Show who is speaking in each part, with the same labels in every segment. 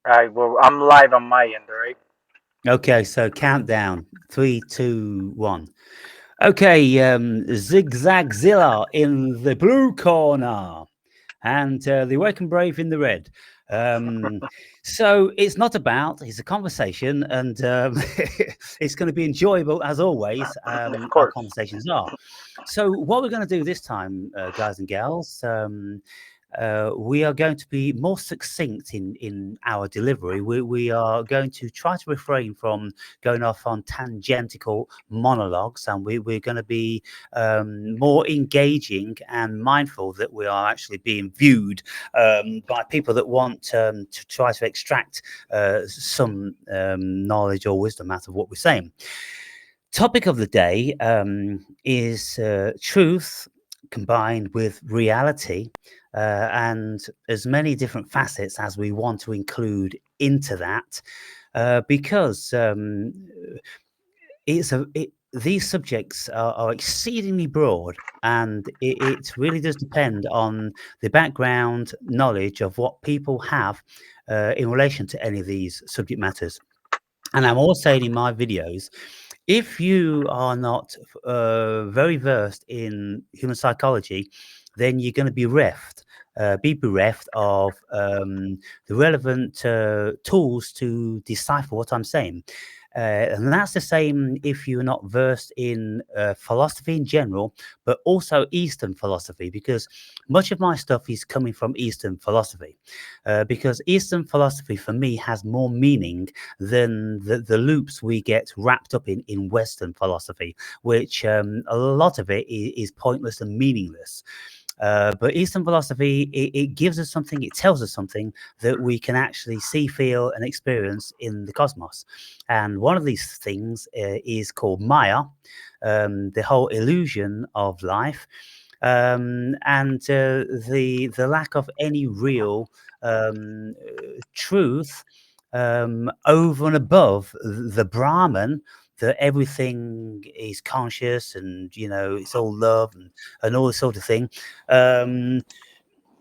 Speaker 1: All right, well, I'm live on my end, all right?
Speaker 2: Okay, so countdown. Three, two, one. Okay, Zigzagzilla in the blue corner and the Wake and Brave in the red. Um, so it's a conversation, and it's going to be enjoyable as always.
Speaker 1: Of
Speaker 2: Our
Speaker 1: course.
Speaker 2: conversations are. So, what we're going to do this time, guys and gals, we are going to be more succinct in our delivery. We are going to try to refrain from going off on tangential monologues, and we're going to be more engaging and mindful that we are actually being viewed by people that want to try to extract some knowledge or wisdom out of what we're saying. Topic of the day is truth combined with reality, and as many different facets as we want to include into that, because these subjects are exceedingly broad, and it really does depend on the background knowledge of what people have in relation to any of these subject matters. And I'm always saying in my videos, if you are not very versed in human psychology, then you're going to be bereft of the relevant tools to decipher what I'm saying. And that's the same if you're not versed in philosophy in general, but also Eastern philosophy, because much of my stuff is coming from Eastern philosophy. Because Eastern philosophy for me has more meaning than the loops we get wrapped up in Western philosophy, which a lot of it is pointless and meaningless. But Eastern philosophy, it gives us something, it tells us something that we can actually see, feel, and experience in the cosmos. And one of these things is called Maya, the whole illusion of life, and the lack of any real truth over and above the Brahman, that everything is conscious and it's all love and all this sort of thing. Um,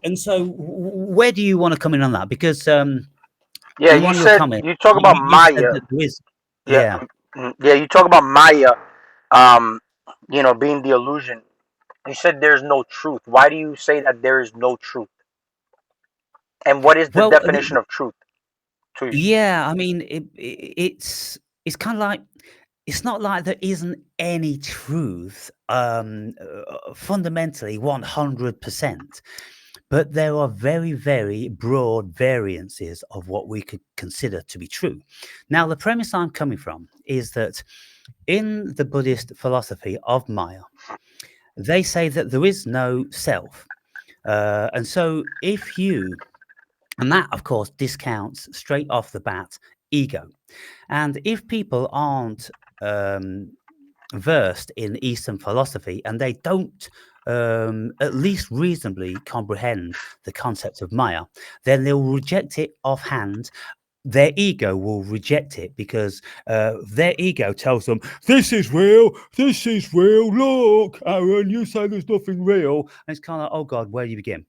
Speaker 2: and so, where do you want to come in on that? Because
Speaker 1: Yeah,
Speaker 2: in
Speaker 1: you
Speaker 2: one of your
Speaker 1: said
Speaker 2: comments,
Speaker 1: you talk about
Speaker 2: you said
Speaker 1: Maya.
Speaker 2: that there is,
Speaker 1: Yeah,
Speaker 2: yeah.
Speaker 1: yeah, you talk about Maya, um, being the illusion. You said there's no truth. Why do you say that there is no truth? And what is the
Speaker 2: Well,
Speaker 1: definition of truth to you?
Speaker 2: yeah, I mean, it's kind of like it's not like there isn't any truth fundamentally 100%, but there are very, very broad variances of what we could consider to be true. Now, the premise I'm coming from is that in the Buddhist philosophy of Maya, they say that there is no self. And so if you and that, of course, discounts straight off the bat ego. And if people aren't um, versed in Eastern philosophy and they don't at least reasonably comprehend the concept of Maya, then they'll reject it offhand. Their ego will reject it because their ego tells them, this is real, look, Aaron, you say there's nothing real. And it's kind of, oh God, where do you begin?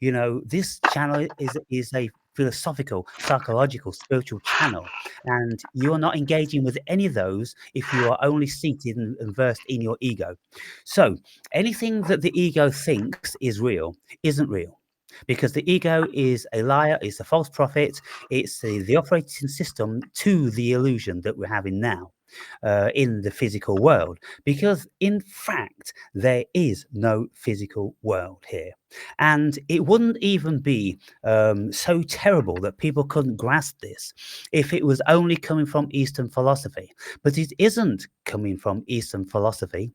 Speaker 2: This channel is a philosophical, psychological, spiritual channel, and you are not engaging with any of those if you are only seated and versed in your ego. So anything that the ego thinks is real isn't real, because the ego is a liar, it's a false prophet, it's the operating system to the illusion that we're having now in the physical world, because in fact there is no physical world here, and it wouldn't even be so terrible that people couldn't grasp this if it was only coming from Eastern philosophy. But it isn't coming from Eastern philosophy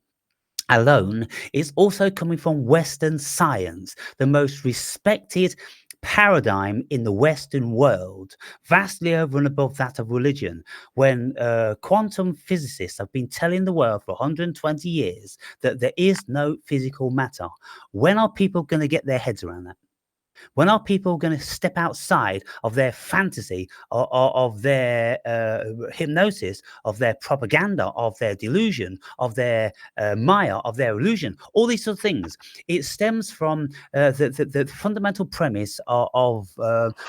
Speaker 2: alone. It's also coming from Western science, the most respected paradigm in the Western world, vastly over and above that of religion. When quantum physicists have been telling the world for 120 years that there is no physical matter, when are people going to get their heads around that? When are people going to step outside of their fantasy, of their hypnosis, of their propaganda, of their delusion, of their Maya, of their illusion? All these sort of things. It stems from the fundamental premise of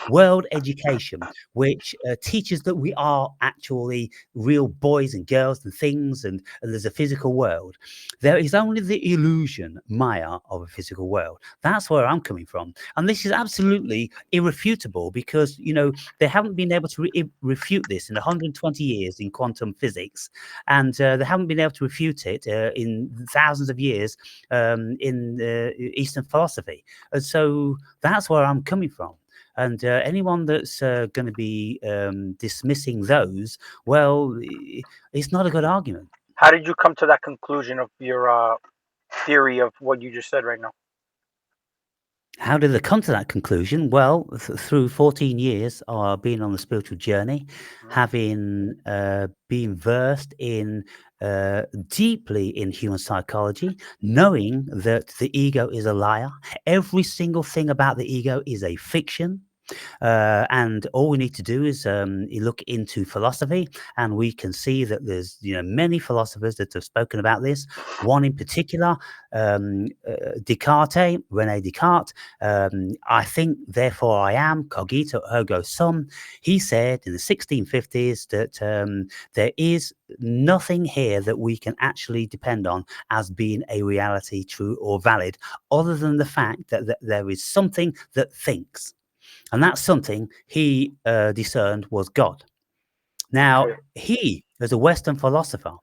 Speaker 2: world education, which teaches that we are actually real boys and girls and things, and there's a physical world. There is only the illusion, Maya, of a physical world. That's where I'm coming from. And this is absolutely irrefutable because, they haven't been able to refute this in 120 years in quantum physics. And they haven't been able to refute it in thousands of years in Eastern philosophy. And so that's where I'm coming from. And anyone that's going to be dismissing those, well, it's not a good argument.
Speaker 1: How did you come to that conclusion of your theory of what you just said right now?
Speaker 2: How did they come to that conclusion? Well, through 14 years of being on the spiritual journey,
Speaker 1: Mhm.
Speaker 2: having been versed in deeply in human psychology, knowing that the ego is a liar. Every single thing about the ego is a fiction. And all we need to do is look into philosophy, and we can see that there's many philosophers that have spoken about this. One in particular, Descartes, Rene Descartes. I think, therefore I am, cogito ergo sum. He said in the 1650s that there is nothing here that we can actually depend on as being a reality, true or valid, other than the fact that there is something that thinks. And that's something he discerned was God. Now,
Speaker 1: Okay.
Speaker 2: he, as a Western philosopher,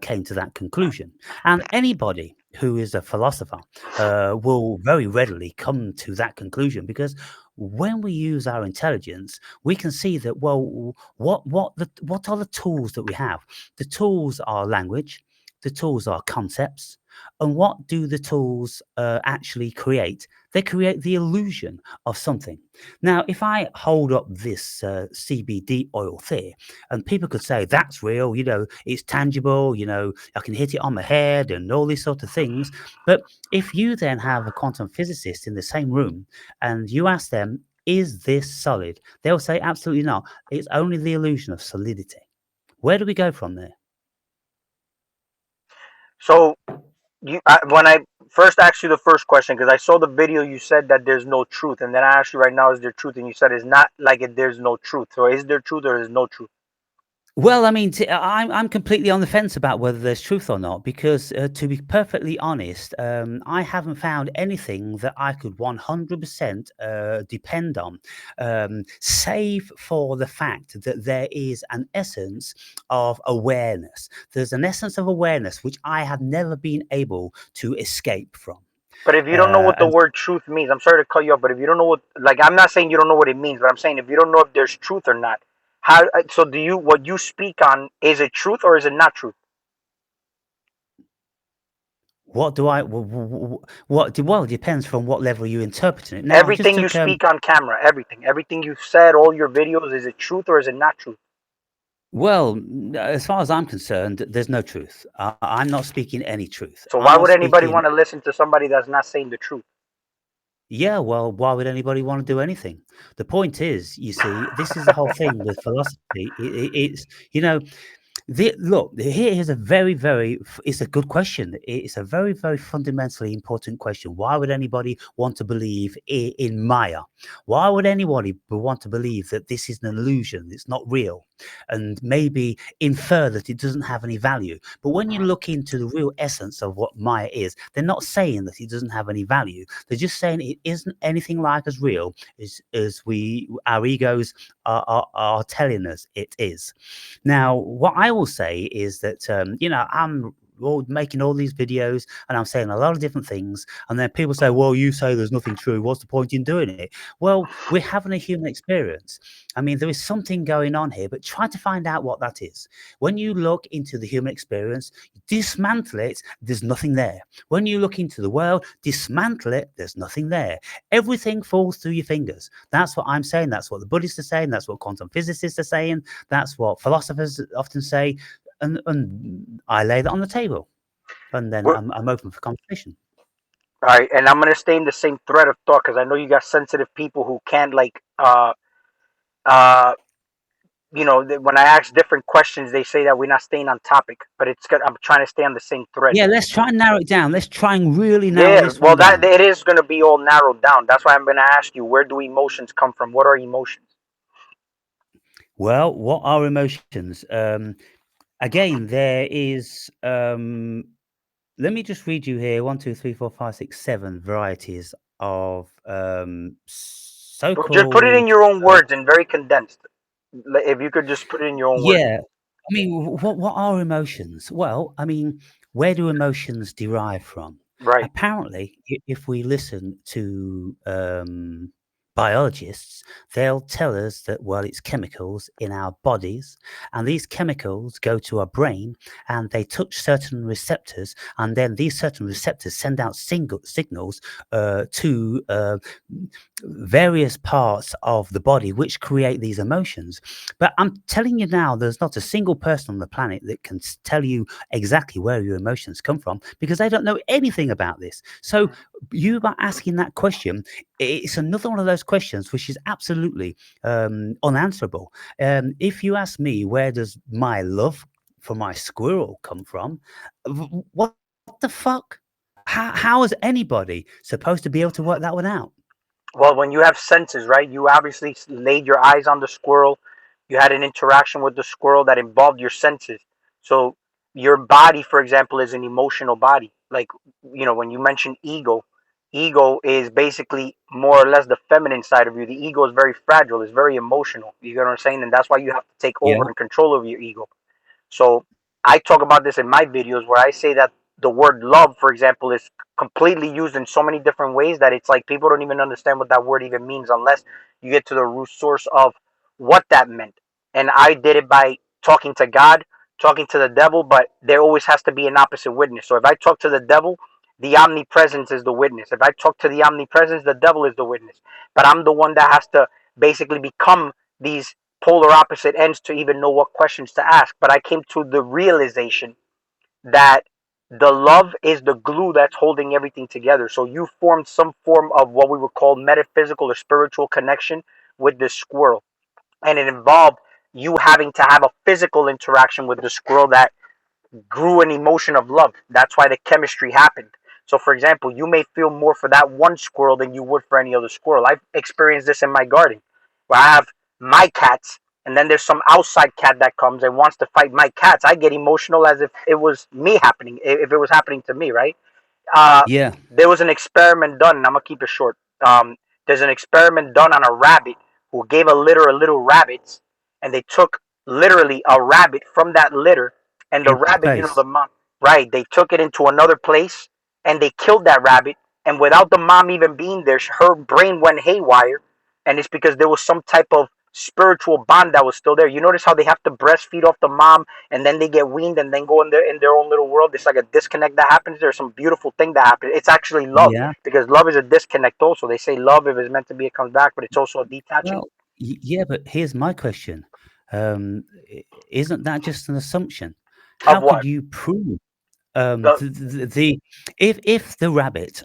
Speaker 2: came to that conclusion. And anybody who is a philosopher will very readily come to that conclusion because when we use our intelligence, we can see that, well, what are the tools that we have? The tools are language, the tools are concepts. And what do the tools actually create? They create the illusion of something. Now, if I hold up this CBD oil there, and people could say that's real, it's tangible, I can hit it on my head and all these sort of things. But if you then have a quantum physicist in the same room and you ask them, is this solid? They'll say absolutely not. It's only the illusion of solidity. Where do we go from there?
Speaker 1: So when I first asked you the first question, because I saw the video, you said that there's no truth, and then I asked you right now, is there truth? And you said it's not like there's no truth. So is there truth or is no truth?
Speaker 2: Well, I mean, I'm completely on the fence about whether there's truth or not because, to be perfectly honest, I haven't found anything that I could 100% depend on, save for the fact that there is an essence of awareness. There's an essence of awareness which I have never been able to escape from.
Speaker 1: But if you don't know what the
Speaker 2: And
Speaker 1: word truth means, I'm sorry to cut you off, but if you don't know what, like, I'm not saying you don't know what it means, but I'm saying if you don't know if there's truth or not, how? So do you? What you speak on, is it truth or is it not truth?
Speaker 2: what do I? Well, it depends from what level you interpret it. Now, I just
Speaker 1: Everything you
Speaker 2: took
Speaker 1: speak on camera, everything you've said, all your videos, is it truth or is it not truth?
Speaker 2: Well, as far as I'm concerned, there's no truth. I'm not speaking any truth.
Speaker 1: So
Speaker 2: I'm
Speaker 1: why
Speaker 2: not
Speaker 1: would anybody
Speaker 2: speaking.
Speaker 1: want to listen to somebody that's not saying the truth?
Speaker 2: Yeah, well, why would anybody want to do anything? The point is, you see, this is the whole thing with philosophy. It's, look, here is a very, it's a good question. It's a very, very fundamentally important question. Why would anybody want to believe in Maya? Why would anybody want to believe that this is an illusion? It's not real, and maybe infer that it doesn't have any value. But when you look into the real essence of what Maya is, they're not saying that it doesn't have any value. They're just saying it isn't anything like as real as our egos are telling us it is. Now, what I will say is that, I'm making all these videos and I'm saying a lot of different things. And then people say, well, you say there's nothing true. What's the point in doing it? Well, we're having a human experience. I mean, there is something going on here, but try to find out what that is. When you look into the human experience, dismantle it, there's nothing there. When you look into the world, dismantle it, there's nothing there. Everything falls through your fingers. That's what I'm saying. That's what the Buddhists are saying. That's what quantum physicists are saying. That's what philosophers often say, and I lay that on the table, and then
Speaker 1: We're,
Speaker 2: I'm open for conversation.
Speaker 1: All right, and I'm gonna stay in the same thread of thought because I know you got sensitive people who can't like uh when I ask different questions, they say that we're not staying on topic, but it's good. I'm trying to stay on the same thread.
Speaker 2: Yeah, let's try and narrow it down. Let's try and really narrow
Speaker 1: Yeah,
Speaker 2: this
Speaker 1: well,
Speaker 2: one
Speaker 1: that
Speaker 2: down.
Speaker 1: it is going to be all narrowed down. That's why I'm going to ask you, where do emotions come from? What are emotions?
Speaker 2: Well, what are emotions? Again, there is. Let me just read you here: one, two, three, four, five, six, seven varieties of
Speaker 1: Just put it in
Speaker 2: so-called.
Speaker 1: your own
Speaker 2: Uh,
Speaker 1: words and very condensed. If you could just put it in your own words.
Speaker 2: yeah, I mean, what are emotions? Well, I mean, where do emotions derive from?
Speaker 1: Right.
Speaker 2: Apparently, if we listen to biologists, they'll tell us that, well, it's chemicals in our bodies, and these chemicals go to our brain and they touch certain receptors, and then these certain receptors send out signals to various parts of the body which create these emotions. But I'm telling you now, there's not a single person on the planet that can tell you exactly where your emotions come from because they don't know anything about this. So, you about asking that question, it's another one of those questions which is absolutely unanswerable. If you ask me, where does my love for my squirrel come from? What the fuck? How is anybody supposed to be able to work that one out?
Speaker 1: Well, when you have senses, right, you obviously laid your eyes on the squirrel. You had an interaction with the squirrel that involved your senses. So your body, for example, is an emotional body. Like, when you mention ego, ego is basically more or less the feminine side of you. The ego is very fragile, it's very emotional. You get what I'm saying? And that's why you have to take over
Speaker 2: Yeah,
Speaker 1: and control of your ego. So I talk about this in my videos where I say that the word love, for example, is completely used in so many different ways that it's like people don't even understand what that word even means unless you get to the root source of what that meant. And I did it by talking to God, talking to the devil, but there always has to be an opposite witness. So if I talk to the devil, the omnipresence is the witness. If I talk to the omnipresence, the devil is the witness. But I'm the one that has to basically become these polar opposite ends to even know what questions to ask. But I came to the realization that the love is the glue that's holding everything together. So you formed some form of what we would call metaphysical or spiritual connection with this squirrel. And it involved you having to have a physical interaction with the squirrel that grew an emotion of love. That's why the chemistry happened. So, for example, you may feel more for that one squirrel than you would for any other squirrel. I've experienced this in my garden where I have my cats, and then there's some outside cat that comes and wants to fight my cats. I get emotional as if it was me happening, if it was happening to me, right? uh,
Speaker 2: yeah,
Speaker 1: there was an experiment done, and I'm gonna keep it short. There's an experiment done on a rabbit who gave a litter of little rabbits, and they took literally a rabbit from that litter, and the
Speaker 2: into
Speaker 1: rabbit,
Speaker 2: space.
Speaker 1: the mom, right? They took it into another place, and they killed that rabbit, and without the mom even being there, her brain went haywire, and it's because there was some type of spiritual bond that was still there. You notice how they have to breastfeed off the mom and then they get weaned and then go in their own little world. It's like a disconnect that happens. There's some beautiful thing that happens. It's actually love
Speaker 2: Yeah.
Speaker 1: because love is a disconnect. Also, they say love if it's meant to be, it comes back, but it's also a detaching
Speaker 2: Well, yeah, but here's my question. Isn't that just an assumption?
Speaker 1: of
Speaker 2: How could
Speaker 1: what
Speaker 2: you prove
Speaker 1: the
Speaker 2: if the rabbit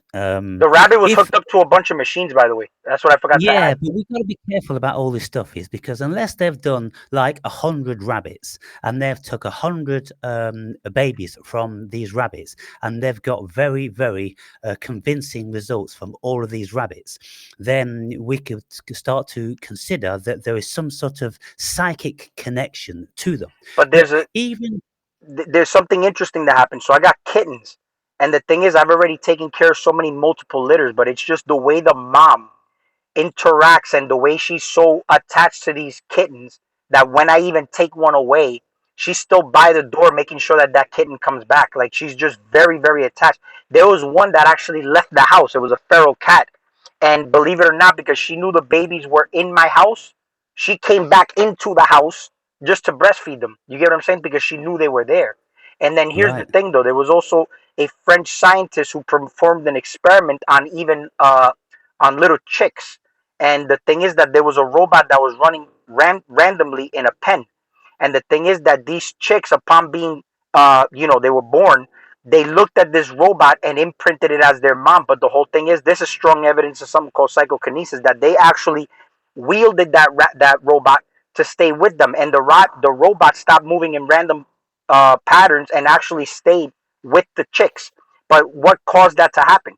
Speaker 1: the rabbit was
Speaker 2: if
Speaker 1: hooked up to a bunch of machines. By the way, that's what I forgot to
Speaker 2: yeah,
Speaker 1: add.
Speaker 2: but we've got to be careful about all this stuff is because unless they've done like 100 rabbits and they've took 100 babies from these rabbits and they've got very, very convincing results from all of these rabbits, then we could start to consider that there is some sort of psychic connection to them.
Speaker 1: But
Speaker 2: But even
Speaker 1: there's something interesting that happened. So I got kittens, and the thing is, I've already taken care of so many multiple litters, but it's just the way the mom interacts and the way she's so attached to these kittens that when I even take one away, she's still by the door making sure that that kitten comes back. Like she's just very, very attached. There was one that actually left the house. It was a feral cat. And believe it or not, because she knew the babies were in my house, she came back into the house just to breastfeed them. You get what I'm saying? Because she knew they were there. And then here's the
Speaker 2: right,
Speaker 1: thing, though. There was also a French scientist who performed an experiment on even on little chicks. And the thing is that there was a robot that was running randomly in a pen. And the thing is that these chicks, upon being, they were born, they looked at this robot and imprinted it as their mom. But the whole thing is, this is strong evidence of something called psychokinesis, that they actually wielded that robot to stay with them, and the robot stopped moving in random patterns and actually stayed with the chicks. But what caused that to happen?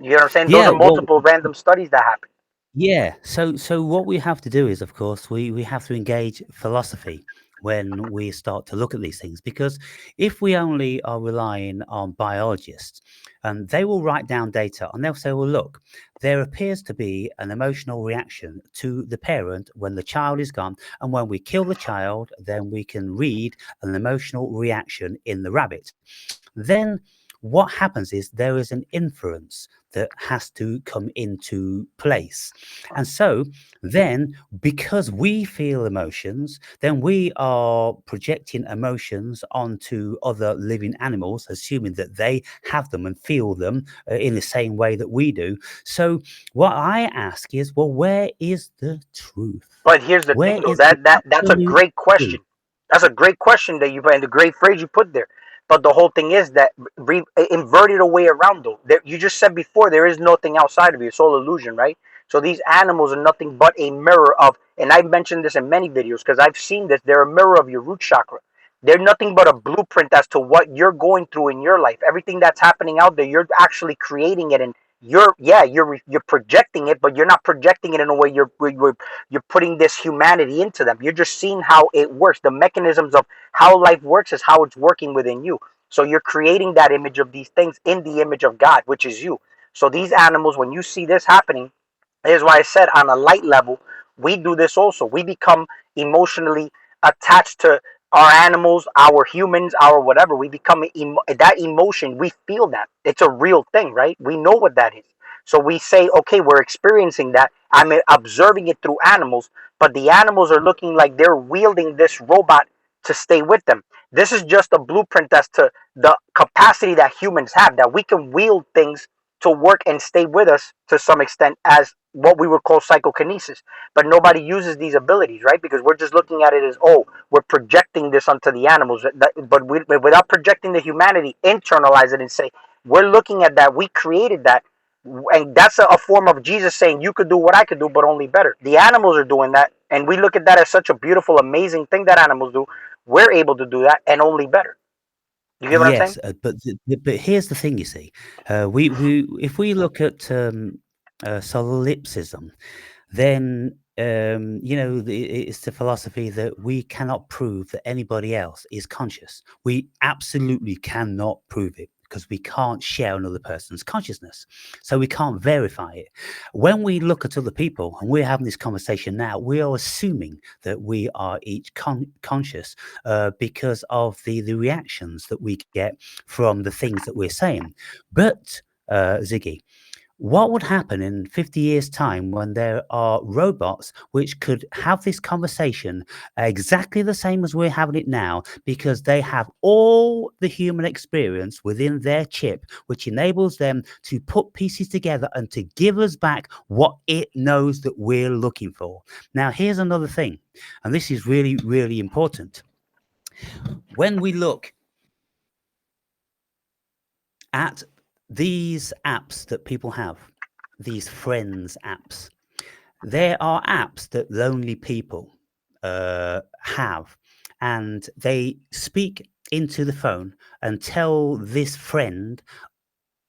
Speaker 1: You know what I'm saying? Those
Speaker 2: Yeah,
Speaker 1: are
Speaker 2: well,
Speaker 1: multiple random studies that happen.
Speaker 2: yeah. So what we have to do is, of course, we have to engage philosophy when we start to look at these things, because if we only are relying on biologists, and they will write down data and they'll say, well, look, there appears to be an emotional reaction to the parent when the child is gone, and when we kill the child, then we can read an emotional reaction in the rabbit. Then what happens is there is an inference that has to come into place. And so then, because we feel emotions, then we are projecting emotions onto other living animals, assuming that they have them and feel them in the same way that we do. So, what I ask is, well, where is the truth?
Speaker 1: But here's the
Speaker 2: Where
Speaker 1: thing, though.
Speaker 2: is the
Speaker 1: That's a
Speaker 2: absolute
Speaker 1: great
Speaker 2: truth?
Speaker 1: question. That's a great question that you put, and the great phrase you put there. But the whole thing is that inverted away around, though. You just said before, there is nothing outside of you. It's all illusion, right? So these animals are nothing but a mirror of, and I've mentioned this in many videos because I've seen this. They're a mirror of your root chakra. They're nothing but a blueprint as to what you're going through in your life. Everything that's happening out there, you're actually creating it, and you're projecting it, but you're not projecting it in a way you're putting this humanity into them. You're just seeing how it works. The mechanisms of how life works is how it's working within you. So you're creating that image of these things in the image of God, which is you. So these animals, when you see this happening, here's why I said on a light level, we do this also. We become emotionally attached to our animals, our humans, our whatever. We become that emotion. We feel that. It's a real thing, right? We know what that is. So we say, okay, we're experiencing that. I'm observing it through animals, but the animals are looking like they're wielding this robot to stay with them. This is just a blueprint as to the capacity that humans have, that we can wield things to work and stay with us to some extent as what we would call psychokinesis. But nobody uses these abilities, right? Because we're just looking at it as, oh, we're projecting this onto the animals. But without projecting the humanity, internalize it and say, we're looking at that. We created that. And that's a form of Jesus saying, you could do what I could do, but only better. The animals are doing that. And we look at that as such a beautiful, amazing thing that animals do. We're able to do that and only better. You get what I'm saying?
Speaker 2: Yes, but here's the thing. You see, we if we look at solipsism, then it's the philosophy that we cannot prove that anybody else is conscious. We absolutely cannot prove it because we can't share another person's consciousness, so we can't verify it. When we look at other people and we're having this conversation now, we are assuming that we are each conscious because of the reactions that we get from the things that we're saying. But Ziggy, what would happen in 50 years' time when there are robots which could have this conversation exactly the same as we're having it now, because they have all the human experience within their chip, which enables them to put pieces together and to give us back what it knows that we're looking for? Now, here's another thing, and this is really, really important. When we look at these apps that people have, these friends apps, there are apps that lonely people have, and they speak into the phone and tell this friend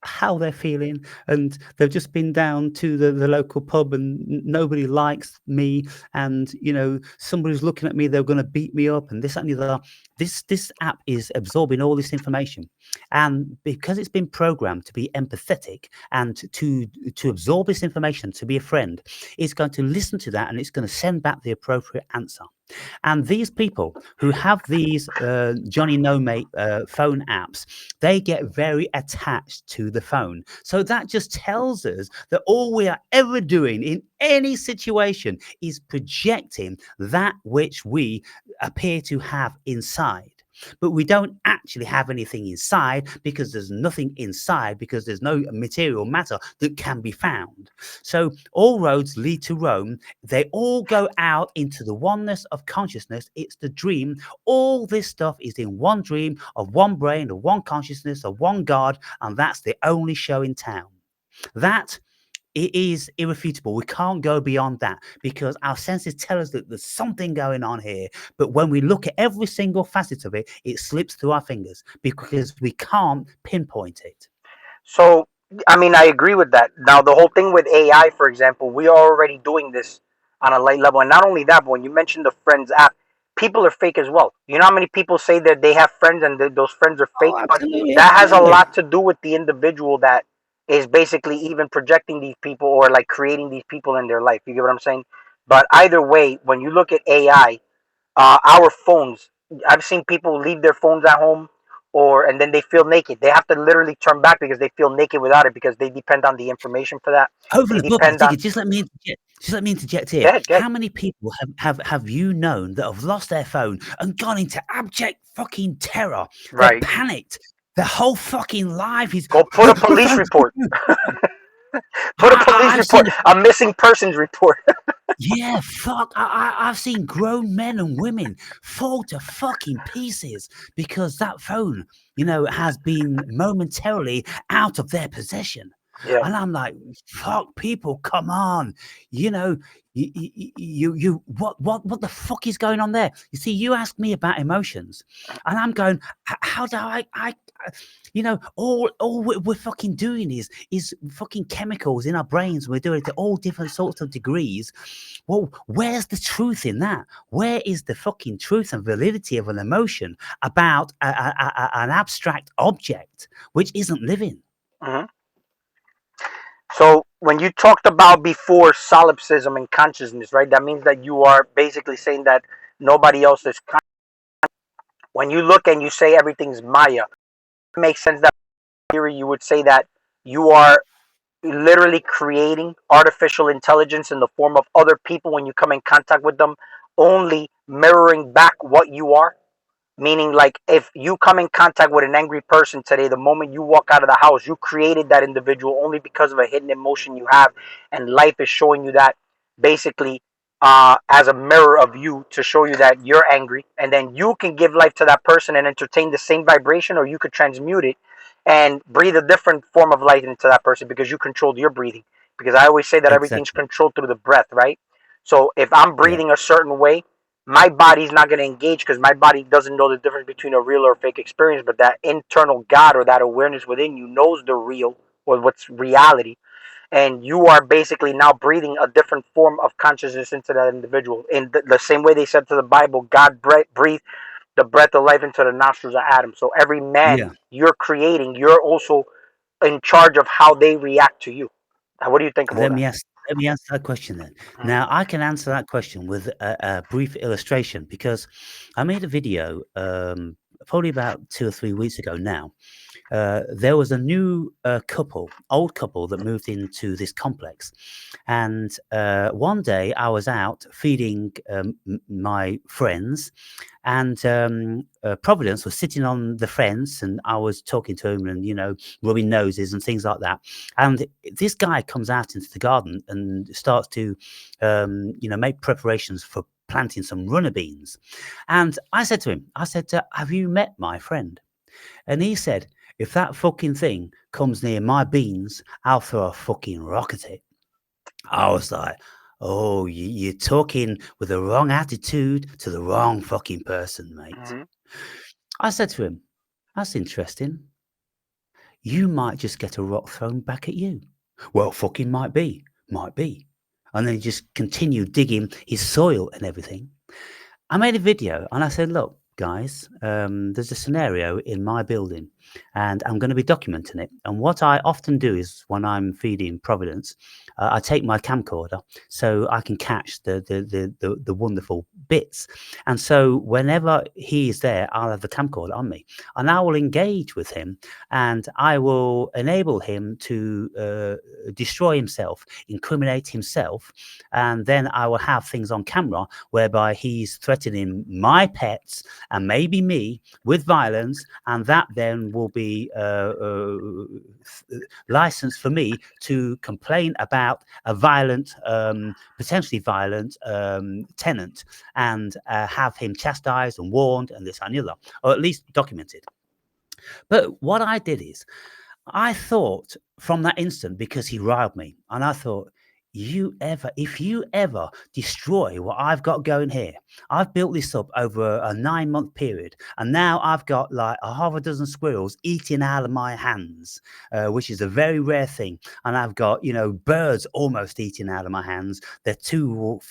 Speaker 2: how they're feeling, and they've just been down to the local pub and nobody likes me, and somebody's looking at me, they're going to beat me up, and this and the other. This app is absorbing all this information, and because it's been programmed to be empathetic and to absorb this information, to be a friend, it's going to listen to that and it's going to send back the appropriate answer. And these people who have these Johnny No Mate phone apps, they get very attached to the phone. So that just tells us that all we are ever doing in any situation is projecting that which we appear to have inside. but we don't actually have anything inside because there's nothing inside because there's no material matter that can be found. So all roads lead to Rome. They all go out into the oneness of consciousness. It's the dream. All this stuff is in one dream of one brain, of one consciousness, of one God, and that's the only show in town. That it is irrefutable. We can't go beyond that because our senses tell us that there's something going on here. But when we look at every single facet of it, it slips through our fingers because we can't pinpoint it.
Speaker 1: So, I mean, I agree with that. Now, the whole thing with AI, for example, we are already doing this on a light level. And not only that, but when you mentioned the Friends app, people are fake as well. You know how many people say that they have friends and those friends are
Speaker 2: Oh,
Speaker 1: fake? But
Speaker 2: absolutely,
Speaker 1: that has a
Speaker 2: absolutely.
Speaker 1: lot to do with the individual that is basically even projecting these people or like creating these people in their life. You get what I'm saying? But either way, when you look at AI, our phones. I've seen people leave their phones at home, or and then they feel naked. They have to literally turn back because they feel naked without it because they depend on the information for that.
Speaker 2: Over
Speaker 1: They
Speaker 2: and above,
Speaker 1: depend on.
Speaker 2: Diggy, just let me interject here.
Speaker 1: Go ahead.
Speaker 2: How many people have you known that have lost their phone and gone into abject fucking terror? They're
Speaker 1: Right.
Speaker 2: panicked. Their whole fucking life is
Speaker 1: Go put a
Speaker 2: my
Speaker 1: police
Speaker 2: phone's
Speaker 1: report.
Speaker 2: gone.
Speaker 1: Put a police
Speaker 2: I've seen
Speaker 1: report. A missing persons report.
Speaker 2: Yeah, fuck. I've seen grown men and women fall to fucking pieces because that phone, has been momentarily out of their possession.
Speaker 1: Yeah.
Speaker 2: And I'm like, fuck, people, come on. You know, what the fuck is going on there? You see, you asked me about emotions, and I'm going, how do all we're fucking doing is fucking chemicals in our brains. We're doing it to all different sorts of degrees. Well, where's the truth in that? Where is the fucking truth and validity of an emotion about an abstract object which isn't living?
Speaker 1: Hmm. So when you talked about before solipsism and consciousness, right? That means that you are basically saying that nobody else is. When you look and you say everything's Maya, it makes sense that theory you would say that you are literally creating artificial intelligence in the form of other people when you come in contact with them, only mirroring back what you are. Meaning, like, if you come in contact with an angry person today, the moment you walk out of the house, you created that individual only because of a hidden emotion you have, and life is showing you that basically as a mirror of you to show you that you're angry, and then you can give life to that person and entertain the same vibration, or you could transmute it and breathe a different form of light into that person because you controlled your breathing. Because I always say that everything's
Speaker 2: Exactly.
Speaker 1: controlled through the breath, right? So if I'm
Speaker 2: Yeah.
Speaker 1: breathing a certain way, my body's not going to engage because my body doesn't know the difference between a real or fake experience, but that internal God or that awareness within you knows the real or what's reality. And you are basically now breathing a different form of consciousness into that individual. In the same way they said to the Bible, God breathed the breath of life into the nostrils of Adam. So every man
Speaker 2: Yeah.
Speaker 1: you're creating, you're also in charge of how they react to you. Now, what do you think about
Speaker 2: Let
Speaker 1: that?
Speaker 2: me ask. Let me answer that question then.
Speaker 1: Mhm.
Speaker 2: Now I can answer that question with a brief illustration because I made a video probably about 2 or 3 weeks ago now. There was a new old couple that moved into this complex. And one day I was out feeding my friends, and Providence was sitting on the fence, and I was talking to him and, rubbing noses and things like that. And this guy comes out into the garden and starts to, make preparations for planting some runner beans. And I said to him, have you met my friend? And he said, if that fucking thing comes near my beans, I'll throw a fucking rock at it. I was like, oh, you're talking with the wrong attitude to the wrong fucking person, mate.
Speaker 1: Mhm.
Speaker 2: I said to him, that's interesting. You might just get a rock thrown back at you. Well, fucking might be. Might be. And then he just continued digging his soil and everything. I made a video and I said, look, guys, there's a scenario in my building. and I'm going to be documenting it. And what I often do is when I'm feeding Providence, I take my camcorder so I can catch the wonderful bits. And so whenever he is there, I'll have the camcorder on me, and I will engage with him, and I will enable him to destroy himself, incriminate himself, and then I will have things on camera whereby he's threatening my pets and maybe me with violence, and that then will be license for me to complain about a violent, potentially violent tenant, and have him chastised and warned and this and the other, or at least documented. But what I did is I thought from that instant, because he riled me, and I thought, if you ever destroy what I've got going here, I've built this up over a 9-month period, and now I've got like a half a dozen squirrels eating out of my hands, which is a very rare thing. And I've got, birds almost eating out of my hands. They're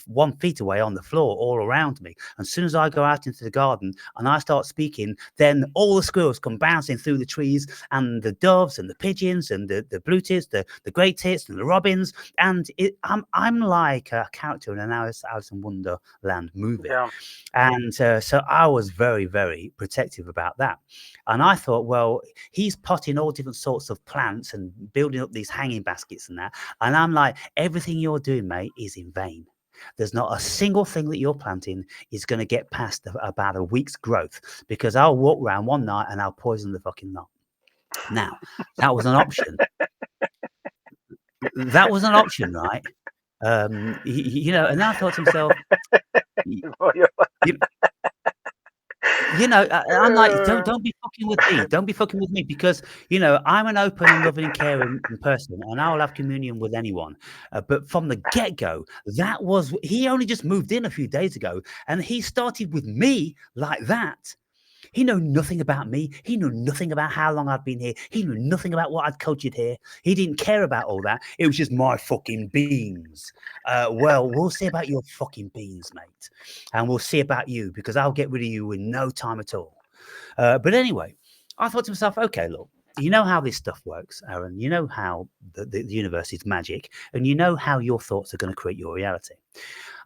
Speaker 2: 1 feet away on the floor all around me. And as soon as I go out into the garden and I start speaking, then all the squirrels come bouncing through the trees, and the doves and the pigeons and the blue tits, the great tits and the robins. And I'm like a character in an Alice in Wonderland movie.
Speaker 1: Yeah.
Speaker 2: And so I was very, very protective about that. And I thought, well, he's potting all different sorts of plants and building up these hanging baskets and that. And I'm like, everything you're doing, mate, is in vain. There's not a single thing that you're planting is going to get past about a week's growth, because I'll walk around one night and I'll poison the fucking knot. Now, that was an option. That was an option, right? And I thought to myself, y- you, I'm like, don't be fucking with me. Don't be fucking with me, because I'm an open and loving and caring person, and I will have communion with anyone. But from the get go, he only just moved in a few days ago, and he started with me like that. He knew nothing about me. He knew nothing about how long I'd been here. He knew nothing about what I'd cultured here. He didn't care about all that. It was just my fucking beans. Well, we'll see about your fucking beans, mate. And we'll see about you, because I'll get rid of you in no time at all. But anyway, I thought to myself, okay, look, you know how this stuff works, Aaron. You know how the universe is magic, and you know how your thoughts are going to create your reality.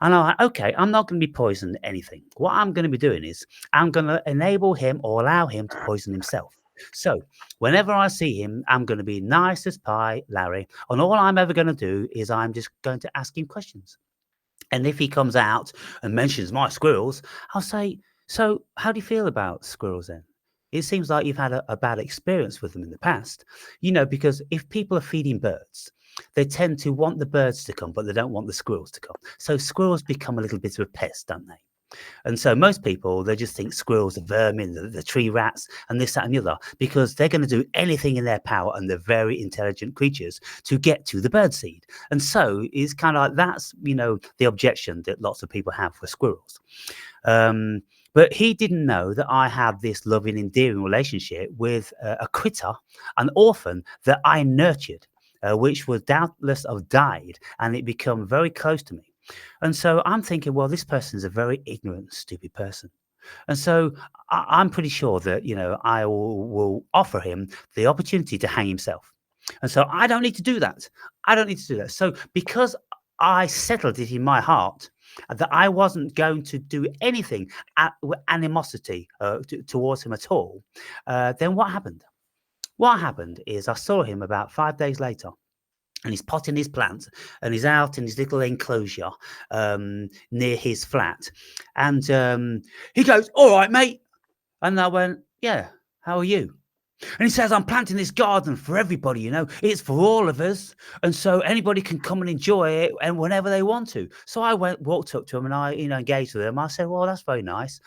Speaker 2: And I'm like, okay, I'm not going to be poisoning anything. What I'm going to be doing is I'm going to enable him or allow him to poison himself. So whenever I see him, I'm going to be nice as pie, Larry. And all I'm ever going to do is I'm just going to ask him questions. And if he comes out and mentions my squirrels, I'll say, so how do you feel about squirrels then? It seems like you've had a bad experience with them in the past. Because if people are feeding birds, they tend to want the birds to come, but they don't want the squirrels to come. So squirrels become a little bit of a pest, don't they? And so most people, they just think squirrels are vermin, the tree rats, and this, that, and the other, because they're going to do anything in their power, and they're very intelligent creatures, to get to the birdseed. And so it's kind of like that's, the objection that lots of people have for squirrels. But he didn't know that I had this loving, endearing relationship with a critter, an orphan that I nurtured, which would doubtless have died, and it become very close to me. And so I'm thinking, well, this person is a very ignorant, stupid person. And so I'm pretty sure that, I will offer him the opportunity to hang himself. And so I don't need to do that. I don't need to do that. So because I settled it in my heart that I wasn't going to do anything with animosity towards him at all, then what happened? What happened is I saw him about 5 days later, and he's potting his plants, and he's out in his little enclosure near his flat. And he goes, all right, mate. And I went, yeah, how are you? And he says, I'm planting this garden for everybody, it's for all of us. And so anybody can come and enjoy it and whenever they want to. So I walked up to him and I, engaged with him. I said, well, that's very nice.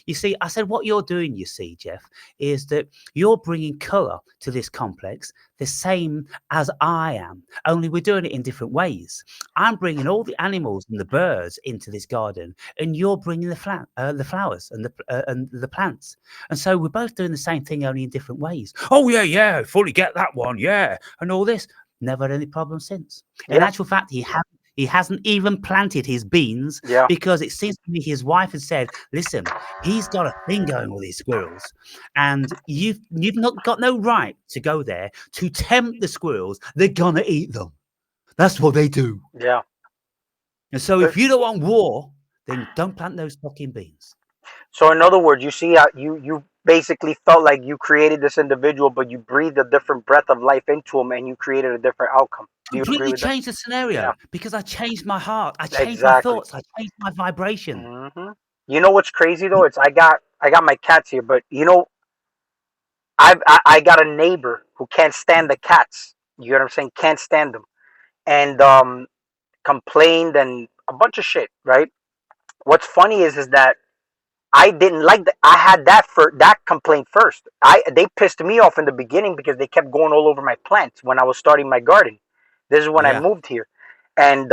Speaker 2: You see, I said, what you're doing, you see, Jeff, is that you're bringing color to this complex the same as I am, only we're doing it in different ways. I'm bringing all the animals and the birds into this garden, and you're bringing the flowers and the plants. And so we're both doing the same thing, only in different ways. Oh, yeah, fully get that one, yeah. And all this. Never had any problems since. In
Speaker 1: Yeah.
Speaker 2: actual fact, He hasn't even planted his beans
Speaker 1: Yeah.
Speaker 2: because it seems to me his wife has said, "Listen, he's got a thing going with these squirrels, and you've not got no right to go there to tempt the squirrels. They're gonna eat them. That's what they do.
Speaker 1: Yeah.
Speaker 2: And so
Speaker 1: Uh,
Speaker 2: if you don't want war, then don't plant those fucking beans."
Speaker 1: So in other words, you see how you basically felt like you created this individual, but you breathed a different breath of life into him, and you created a different outcome. Do you agree
Speaker 2: Completely
Speaker 1: with that?
Speaker 2: changed the
Speaker 1: Yeah.
Speaker 2: scenario because I changed my heart, I changed my
Speaker 1: Exactly.
Speaker 2: thoughts, I changed my vibration.
Speaker 1: hmm You know what's crazy though? It's I got my cats here, but I got a neighbor who can't stand the cats. You know what I'm saying? Can't stand them, and complained and a bunch of shit. Right? What's funny is that I didn't like that. I had that complaint first. They pissed me off in the beginning because they kept going all over my plants when I was starting my garden. This is when I
Speaker 2: Yeah,
Speaker 1: moved here, and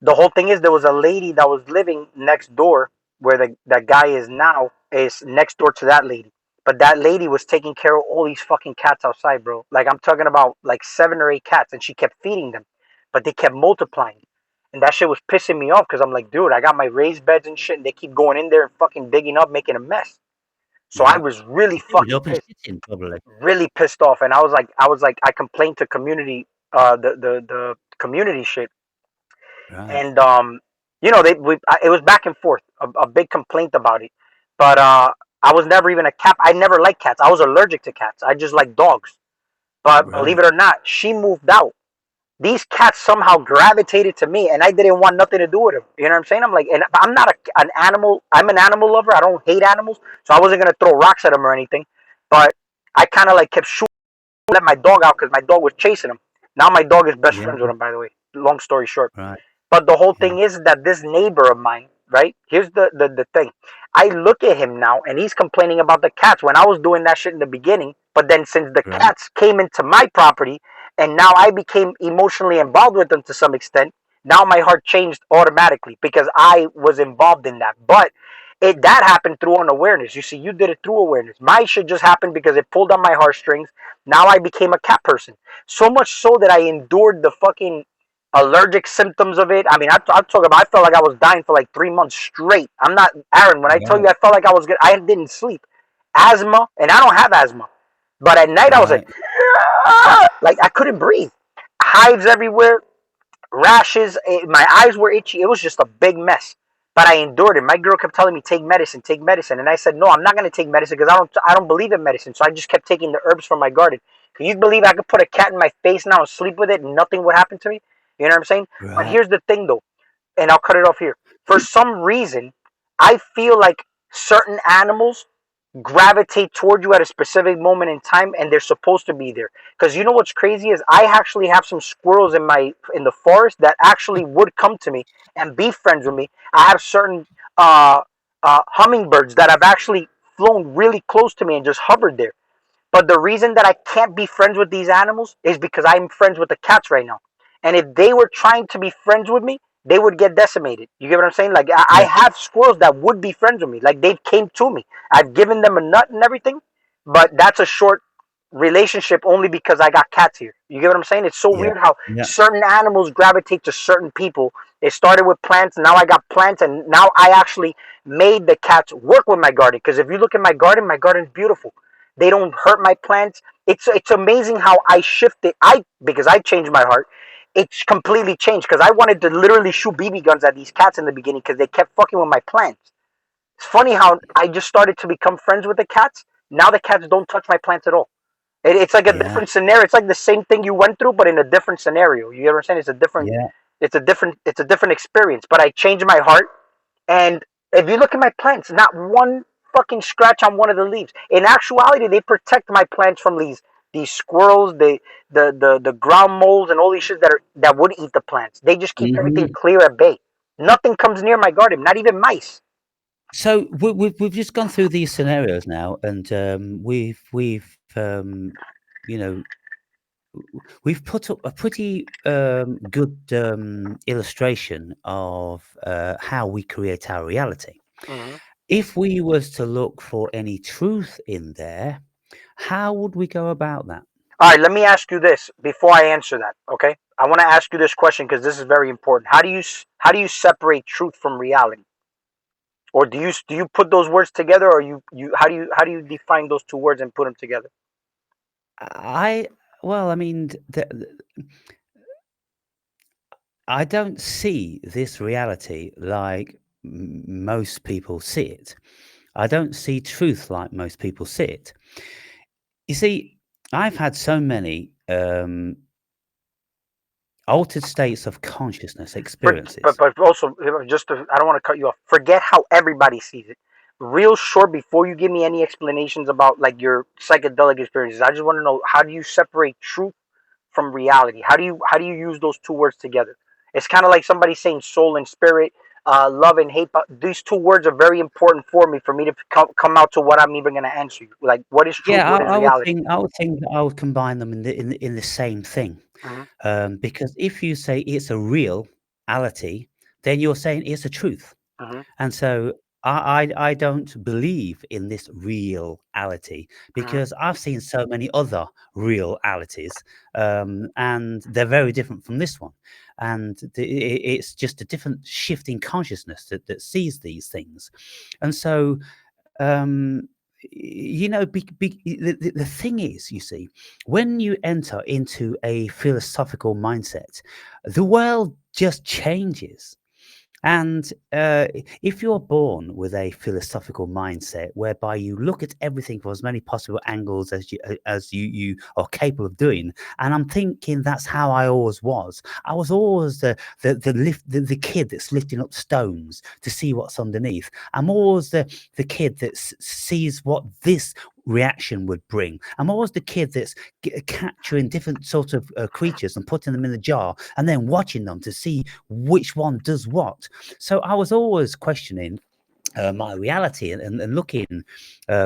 Speaker 1: the whole thing is there was a lady that was living next door where that guy is now is next door to that lady. But that lady was taking care of all these fucking cats outside, bro. Like I'm talking about like 7 or 8 cats, and she kept feeding them, but they kept multiplying, and that shit was pissing me off because I'm like, dude, I got my raised beds and shit, and they keep going in there and fucking digging up, making a mess. So I
Speaker 2: yeah.
Speaker 1: was really
Speaker 2: Throwing
Speaker 1: fucking
Speaker 2: up and
Speaker 1: pissed,
Speaker 2: shitting probably.
Speaker 1: really pissed off, and I complained to community, the community shit,
Speaker 2: Right,
Speaker 1: and it was back and forth, a big complaint about it, but I was never even a cat. I never liked cats. I was allergic to cats. I just like dogs. But believe
Speaker 2: right.
Speaker 1: it or not, she moved out. These cats somehow gravitated to me, and I didn't want nothing to do with them. You know what I'm saying? I'm like, and I'm not an animal. I'm an animal lover. I don't hate animals, so I wasn't gonna throw rocks at them or anything. But I kind of like kept shooting, let my dog out because my dog was chasing him. Now my dog is best
Speaker 2: Yeah,
Speaker 1: friends with him. By the way, long story short.
Speaker 2: right.
Speaker 1: But the whole
Speaker 2: Yeah,
Speaker 1: thing is that this neighbor of mine, right? Here's the thing. I look at him now and he's complaining about the cats when I was doing that shit in the beginning. But then since the
Speaker 2: right.
Speaker 1: cats came into my property and now I became emotionally involved with them to some extent, now my heart changed automatically because I was involved in that. But that happened through unawareness. You see, you did it through awareness. My shit just happened because it pulled on my heartstrings. Now I became a cat person. So much so that I endured the fucking allergic symptoms of it. I mean, I talk about. I felt like I was dying for like 3 months straight. I'm not Aaron. When I tell you,
Speaker 2: Right,
Speaker 1: I felt like I was good. I didn't sleep. Asthma, and I don't have asthma, but at night I was like,
Speaker 2: right.
Speaker 1: like I couldn't breathe. Hives everywhere, rashes. My eyes were itchy. It was just a big mess. But I endured it. My girl kept telling me take medicine, and I said no, I'm not gonna take medicine because I don't believe in medicine. So I just kept taking the herbs from my garden. Can you believe I could put a cat in my face now and sleep with it and nothing would happen to me? You know what I'm saying? But
Speaker 2: Right.
Speaker 1: here's the thing though, and I'll cut it off here. For some reason, I feel like certain animals gravitate toward you at a specific moment in time and they're supposed to be there, because you know what's crazy is I actually have some squirrels in the forest that actually would come to me and be friends with me. I have certain uh, hummingbirds that have actually flown really close to me and just hovered there. But the reason that I can't be friends with these animals is because I'm friends with the cats right now. And if they were trying to be friends with me, they would get decimated. You get what I'm saying? Like I
Speaker 2: Yeah,
Speaker 1: have squirrels that would be friends with me. Like they came to me. I've given them a nut and everything, but that's a short relationship only because I got cats here. You get what I'm saying? It's so
Speaker 2: yeah,
Speaker 1: weird how
Speaker 2: yeah,
Speaker 1: certain animals gravitate to certain people. It started with plants, now I got plants, and now I actually made the cats work with my garden. Because if you look at my garden's beautiful. They don't hurt my plants. It's amazing how I shifted. Because I changed my heart. It's completely changed because I wanted to literally shoot BB guns at these cats in the beginning because they kept fucking with my plants. It's funny how I just started to become friends with the cats. Now the cats don't touch my plants at all. It's like a
Speaker 2: yeah,
Speaker 1: different scenario. It's like the same thing you went through, but in a different scenario. You understand?
Speaker 2: yeah,
Speaker 1: It's a different experience. But I changed my heart, and if you look at my plants, not one fucking scratch on one of the leaves. In actuality, they protect my plants from these squirrels, the ground moles, and all these shit that would eat the plants. They just keep everything
Speaker 2: mhm.
Speaker 1: clear at bay. Nothing comes near my garden, not even mice.
Speaker 2: So we've just gone through these scenarios now, and we've you know we've put up a pretty good illustration of how we create our reality.
Speaker 1: hmm
Speaker 2: If we was to look for any truth in there, how would we go about that?
Speaker 1: All right, let me ask you this before I answer that. Okay, I want to ask you this question because this is very important. How do you separate truth from reality, or do you put those words together, or you how do you define those two words and put them together?
Speaker 2: I well, I mean, I don't see this reality like most people see it. I don't see truth like most people see it. You see, I've had so many altered states of consciousness
Speaker 1: For, but
Speaker 2: experiences.
Speaker 1: but also I don't want to cut you off. Forget how everybody sees it. Real short before you give me any explanations about like your psychedelic experiences. I just want to know, how do you separate truth from reality? How do you use those two words together? It's kind of like somebody saying soul and spirit, love and hate. But these two words are very important for me to come out to what I'm even going to answer you. Like, what is truth?
Speaker 2: Yeah,
Speaker 1: What is reality?
Speaker 2: I would think that I would combine them in the same thing.
Speaker 1: Hmm.
Speaker 2: Because if you say it's a reality, then you're saying it's a truth.
Speaker 1: Hmm.
Speaker 2: And so I don't believe in this reality
Speaker 1: Hmm.
Speaker 2: because I've seen so many other realities, and they're very different from this one. And it's just a different shift in consciousness that sees these things. And so, um, the thing is, you see, when you enter into a philosophical mindset, the world just changes. And if you're born with a philosophical mindset whereby you look at everything from as many possible angles as you are capable of doing, and I'm thinking that's how I always was. I was always the kid that's lifting up stones to see what's underneath. I'm always the kid that sees what this reaction would bring. I'm always the kid that's capturing different sort of creatures and putting them in the jar and then watching them to see which one does what. So I was always questioning my reality and looking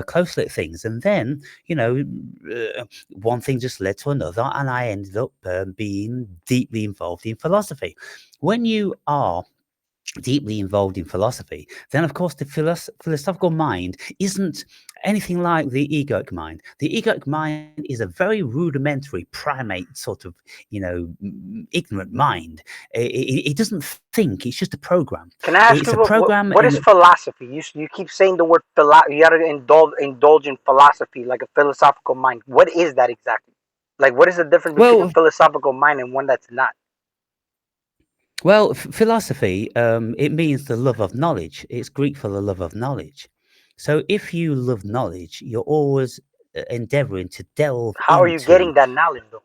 Speaker 2: closely at things. And then, one thing just led to another, and I ended up being deeply involved in philosophy. When you are deeply involved in philosophy, then of course the philosophical mind isn't anything like the egoic mind. The egoic mind is a very rudimentary primate sort of, ignorant mind. It doesn't think; it's just a program.
Speaker 1: Can I ask
Speaker 2: It's
Speaker 1: you
Speaker 2: a
Speaker 1: what
Speaker 2: program,
Speaker 1: what is
Speaker 2: and
Speaker 1: philosophy? You keep saying the word you gotta indulge in philosophy, like a philosophical mind. What is that exactly? Like, what is the difference between a
Speaker 2: well,
Speaker 1: philosophical mind and one that's not?
Speaker 2: philosophy, it means the love of knowledge. It's Greek for the love of knowledge. So if you love knowledge, you're always endeavoring to delve
Speaker 1: How are you
Speaker 2: into.
Speaker 1: getting that knowledge though?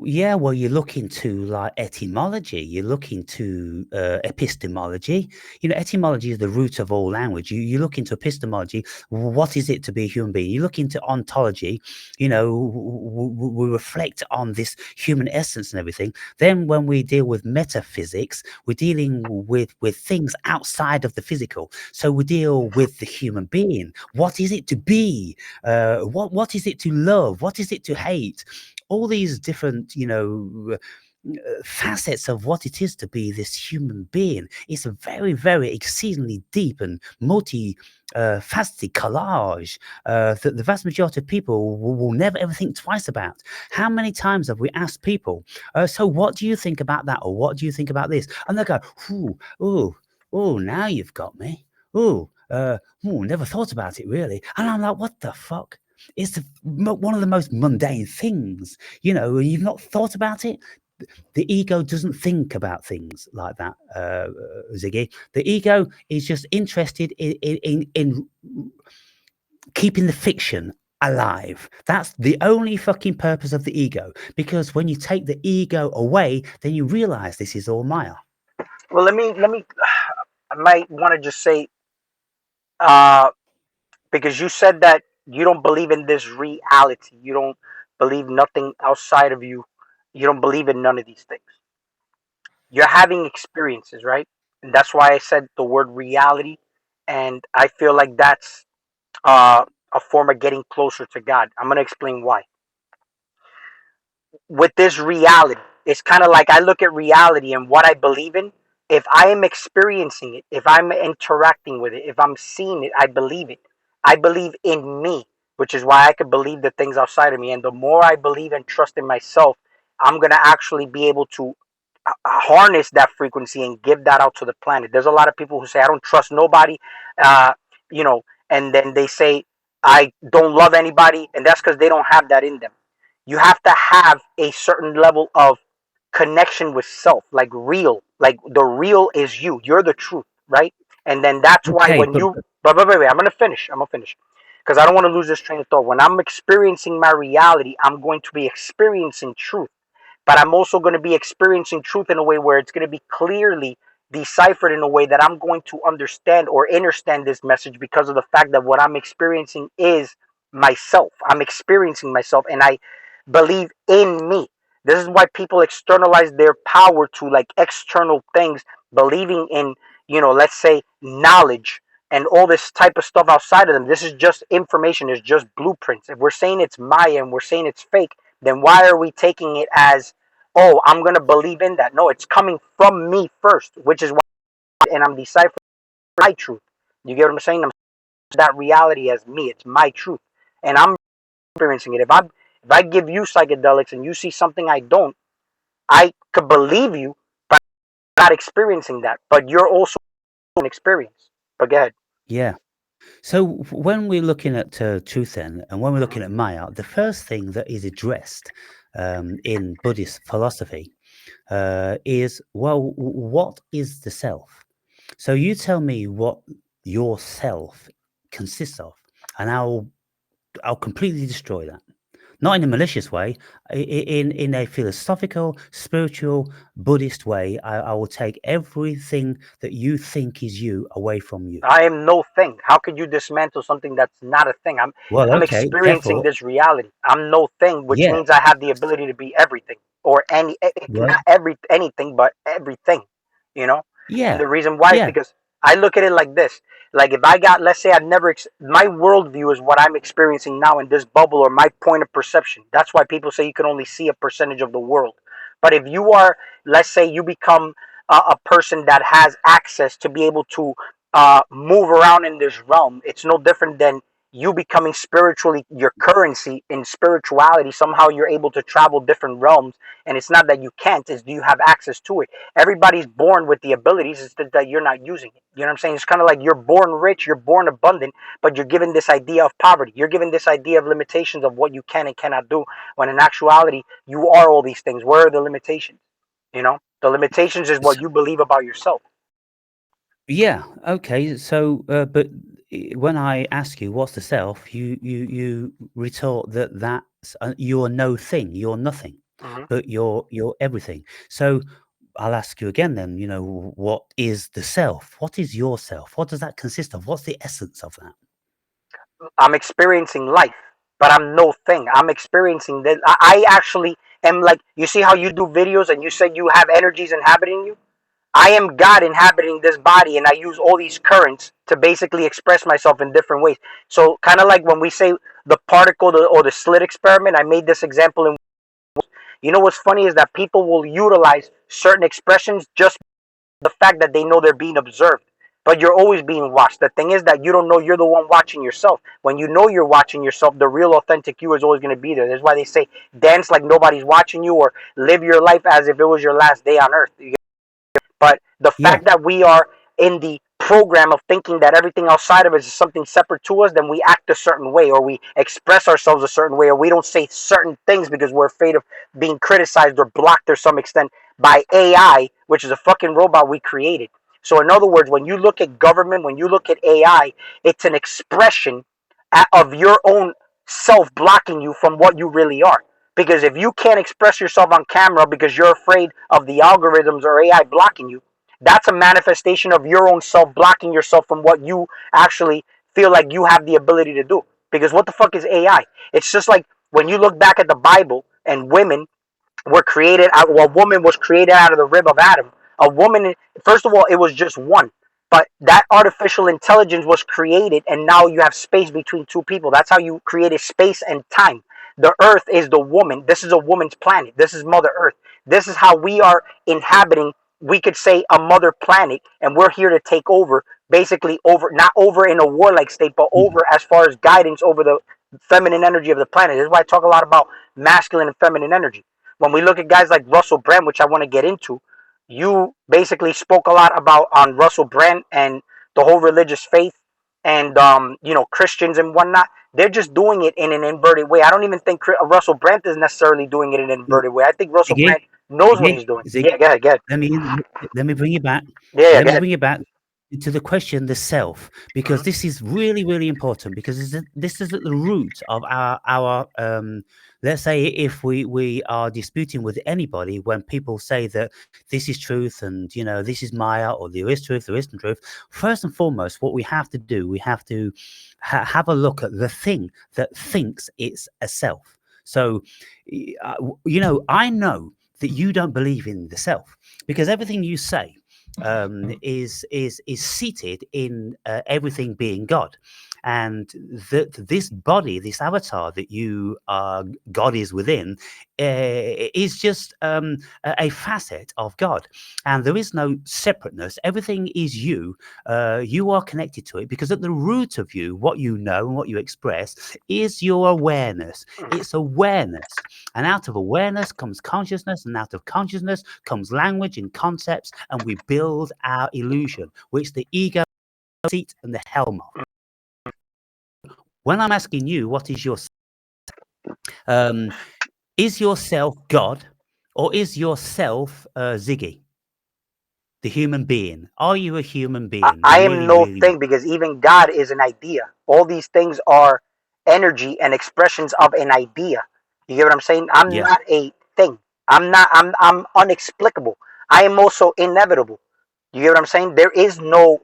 Speaker 2: Yeah, well, you look into like etymology, you look into epistemology. Etymology is the root of all language. You look into epistemology, what is it to be a human being? You look into ontology, we reflect on this human essence and everything. Then when we deal with metaphysics, we're dealing with things outside of the physical. So we deal with the human being. What is it to be? What is it to love? What is it to hate? All these different, facets of what it is to be this human being. It's a very, very exceedingly deep and multi faceted collage that the vast majority of people will never ever think twice about. How many times have we asked people, so what do you think about that? Or what do you think about this? And they go, oh, now you've got me. Never thought about it really. And I'm like, what the fuck? It's one of the most mundane things, you've not thought about it. The ego doesn't think about things like that, Ziggy. The ego is just interested in keeping the fiction alive. That's the only fucking purpose of the ego. Because when you take the ego away, then you realize this is all Maya.
Speaker 1: Well, let me. I might want to just say, uh, because you said that you don't believe in this reality. You don't believe nothing outside of you. You don't believe in none of these things. You're having experiences, right? And that's why I said the word reality. And I feel like that's uh, a form of getting closer to God. I'm gonna explain why. With this reality, it's kind of like I look at reality and what I believe in. If I am experiencing it, if I'm interacting with it, if I'm seeing it, I believe it. I believe in me. which is why I could believe the things outside of me. And the more I believe and trust in myself, I'm gonna actually be able to harness that frequency and give that out to the planet. There's a lot of people who say I don't trust nobody, uh, you know, and then they say I don't love anybody, and that's because they don't have that in them. You have to have a certain level of connection with self, like real, like the real is you. You're the truth, right? And then that's why
Speaker 2: Okay,
Speaker 1: when
Speaker 2: but
Speaker 1: you, but wait, I'm gonna finish. I'm gonna finish because I don't want to lose this train of thought. When I'm experiencing my reality, I'm going to be experiencing truth, but I'm also going to be experiencing truth in a way where it's going to be clearly deciphered in a way that I'm going to understand or understand this message because of the fact that what I'm experiencing is myself. I'm experiencing myself and I believe in me. This is why people externalize their power to like external things, believing in, let's say knowledge and all this type of stuff outside of them. This is just information, it's just blueprints. If we're saying it's Maya and we're saying it's fake, then why are we taking it as, oh, I'm going to believe in that? No, it's coming from me first, which is why, and I'm deciphering my truth. You get what I'm saying? I'm that reality as me. It's my truth. And I'm experiencing it. If I give you psychedelics and you see something I don't, I could believe you, but I'm not experiencing that. But you're also an experience. But go ahead.
Speaker 2: yeah. So when we're looking at truth then, and when we're
Speaker 1: Mm-hmm.
Speaker 2: looking at Maya, the first thing that is addressed in Buddhist philosophy is, well, what is the self? So you tell me what your self consists of, and I'll completely destroy that. Not in a malicious way, in a philosophical, spiritual, Buddhist way. I will take everything that you think is you away from you.
Speaker 1: I am no thing. How could you dismantle something that's not a thing? I'm
Speaker 2: Well,
Speaker 1: I'm
Speaker 2: okay,
Speaker 1: experiencing
Speaker 2: therefore,
Speaker 1: this reality. I'm no thing, which
Speaker 2: yeah,
Speaker 1: means I have the ability to be everything or
Speaker 2: well,
Speaker 1: not anything, but everything. You know, and
Speaker 2: yeah,
Speaker 1: the reason why is
Speaker 2: yeah,
Speaker 1: because I look at it like this: like if I got, let's say, I've never my worldview is what I'm experiencing now in this bubble or my point of perception. That's why people say you can only see a percentage of the world. But if you are, let's say, you become a person that has access to be able to move around in this realm. It's no different than you becoming spiritually your currency in spirituality. Somehow you're able to travel different realms, and it's not that you can't; it's do you have access to it? Everybody's born with the abilities; it's that you're not using it. You know what I'm saying? It's kind of like you're born rich, you're born abundant, but you're given this idea of poverty. You're given this idea of limitations of what you can and cannot do. When in actuality, you are all these things. Where are the limitations? The limitations is what
Speaker 2: so,
Speaker 1: you believe about yourself.
Speaker 2: yeah. Okay, so but when I ask you what's the self, you retort that that's you're no thing, you're nothing,
Speaker 1: Mm-hmm.
Speaker 2: but you're everything. So I'll ask you again then. What is the self? What is your self? What does that consist of? What's the essence of that?
Speaker 1: I'm experiencing life, but I'm no thing. I'm experiencing that. I actually am like, you see how you do videos and you said you have energies inhabiting you? I am God inhabiting this body, and I use all these currents to basically express myself in different ways. So, kind of like when we say the particle or the slit experiment, I made this example. And what's funny is that people will utilize certain expressions just the fact that they know they're being observed. But you're always being watched. The thing is that you don't know you're the one watching yourself. When you know you're watching yourself, the real authentic you is always going to be there. That's why they say dance like nobody's watching you or live your life as if it was your last day on earth. But the
Speaker 2: Yeah.
Speaker 1: fact that we are in the program of thinking that everything outside of us is something separate to us, then we act a certain way or we express ourselves a certain way or we don't say certain things because we're afraid of being criticized or blocked to some extent by AI, which is a fucking robot we created. So, in other words, when you look at government, when you look at AI, it's an expression of your own self blocking you from what you really are. Because if you can't express yourself on camera because you're afraid of the algorithms or AI blocking you, that's a manifestation of your own self blocking yourself from what you actually feel like you have the ability to do. Because what the fuck is AI? It's just like when you look back at the Bible and women were created out, well, a woman was created out of the rib of Adam. A woman, first of all, it was just one. But that artificial intelligence was created, and now you have space between two people. That's how you created space and time. The earth is the woman. This is a woman's planet. This is Mother Earth. This is how we are inhabiting, we could say, a mother planet, and we're here to take over, basically over, not over in a warlike state, but over as far as guidance over the feminine energy of the planet. This is why I talk a lot about masculine and feminine energy. When we look at guys like Russell Brand, which I want to get into, you basically spoke a lot about on Russell Brand and the whole religious faith and Christians and whatnot. They're just doing it in an inverted way. I don't even think Russell Brand is necessarily doing it in an inverted way. I think Russell
Speaker 2: Ziggy,
Speaker 1: Brand knows what
Speaker 2: Ziggy,
Speaker 1: he's doing.
Speaker 2: Ziggy.
Speaker 1: Yeah, go ahead, go ahead.
Speaker 2: Let me let me bring you back.
Speaker 1: Yeah,
Speaker 2: Let
Speaker 1: go
Speaker 2: me
Speaker 1: ahead.
Speaker 2: bring you back to the question, the self, because
Speaker 1: Mm-hmm.
Speaker 2: this is really, really important because this is at the root of our. Let's say if we are disputing with anybody when people say that this is truth and this is Maya or there is truth, there isn't truth. First and foremost, what we have to do, we have to have a look at the thing that thinks it's a self. So, I know that you don't believe in the self because everything you say is seated in everything being God, and that this body, this avatar that you are, God is within, is just a facet of God, and there is no separateness. Everything is you. You are connected to it because at the root of you, what you know and what you express is your awareness. It's awareness, and out of awareness comes consciousness, and out of consciousness comes language and concepts, and we build our illusion, which the ego seat and the helm of. When I'm asking you, what is your um, is yourself God, or is yourself Ziggy, the human being? Are you a human being?
Speaker 1: I am
Speaker 2: Really,
Speaker 1: no
Speaker 2: really?
Speaker 1: thing because even God is an idea. All these things are energy and expressions of an idea. You get what I'm saying? I'm
Speaker 2: Yeah,
Speaker 1: not a thing. I'm not. I'm unexplicable. I am also inevitable. You get what I'm saying? There is no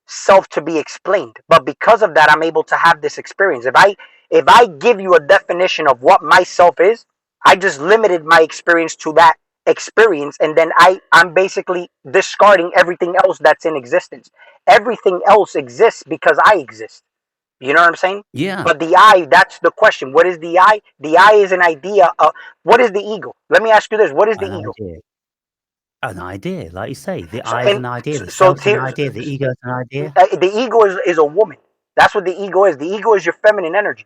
Speaker 1: self to be explained. But because of that, I'm able to have this experience. If I give you a definition of what myself is, I just limited my experience to that experience, and then I'm basically discarding everything else that's in existence. Everything else exists because I exist. You know what I'm saying?
Speaker 2: yeah.
Speaker 1: But the I, that's the question. What is the I? The I is an idea of what is the ego? Let me ask you this. What is the
Speaker 2: An
Speaker 1: ego?
Speaker 2: idea. An idea, like you say, the
Speaker 1: So
Speaker 2: I is
Speaker 1: and
Speaker 2: an idea, the
Speaker 1: so
Speaker 2: self's an
Speaker 1: here,
Speaker 2: idea, the ego's an idea.
Speaker 1: the ego is a woman. That's what the ego is. The ego is your feminine energy.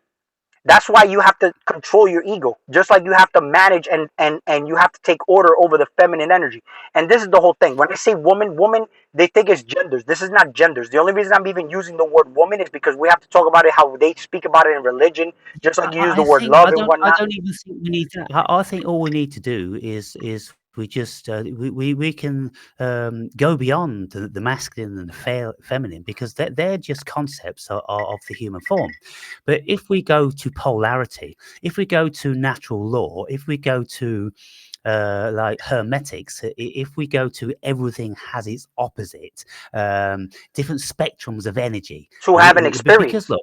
Speaker 1: That's why you have to control your ego, just like you have to manage and you have to take order over the feminine energy. And this is the whole thing. When I say woman, woman, they think it's genders. This is not genders. The only reason I'm even using the word woman is because we have to talk about it how they speak about it in religion, just like you use the
Speaker 2: I
Speaker 1: word
Speaker 2: think
Speaker 1: love and
Speaker 2: I
Speaker 1: whatnot.
Speaker 2: don't even think we need that. I think all we need to do is we just we can go beyond the masculine and the feminine because they're just concepts of the human form. But if we go to polarity, if we go to natural law, if we go to like hermetics, if we go to everything has its opposite, different spectrums of energy,
Speaker 1: To have an
Speaker 2: because
Speaker 1: experience.
Speaker 2: look.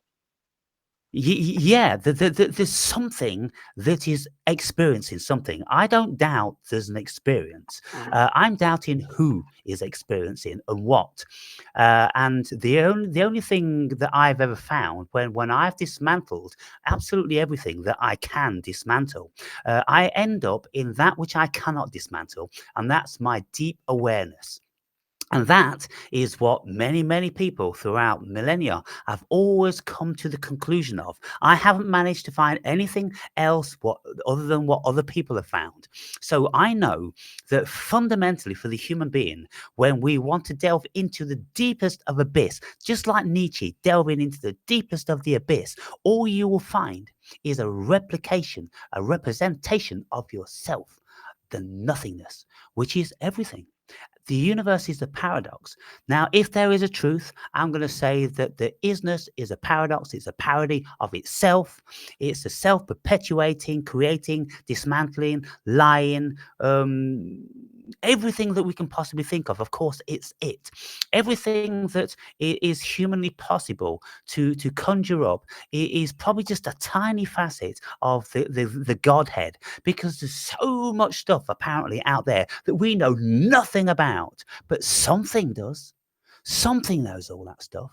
Speaker 2: Yeah, there's something that is experiencing something. I don't doubt there's an experience.
Speaker 1: Mhm.
Speaker 2: I'm doubting who is experiencing and what. And the only thing that I've ever found when I've dismantled absolutely everything that I can dismantle, I end up in that which I cannot dismantle, and that's my deep awareness. And that is what many, many people throughout millennia have always come to the conclusion of. I haven't managed to find anything else other than what other people have found. So I know that fundamentally for the human being, when we want to delve into the deepest of abyss, just like Nietzsche delving into the deepest of the abyss, all you will find is a replication, a representation of yourself, the nothingness, which is everything. The universe is a paradox. Now, if there is a truth, I'm going to say that the isness is a paradox. It's a parody of itself. It's a self perpetuating, creating, dismantling, lying, everything that we can possibly think of. Of course, it's it. Everything that is humanly possible to conjure up is probably just a tiny facet of the Godhead because there's so much stuff apparently out there that we know nothing about, but something does. Something knows all that stuff.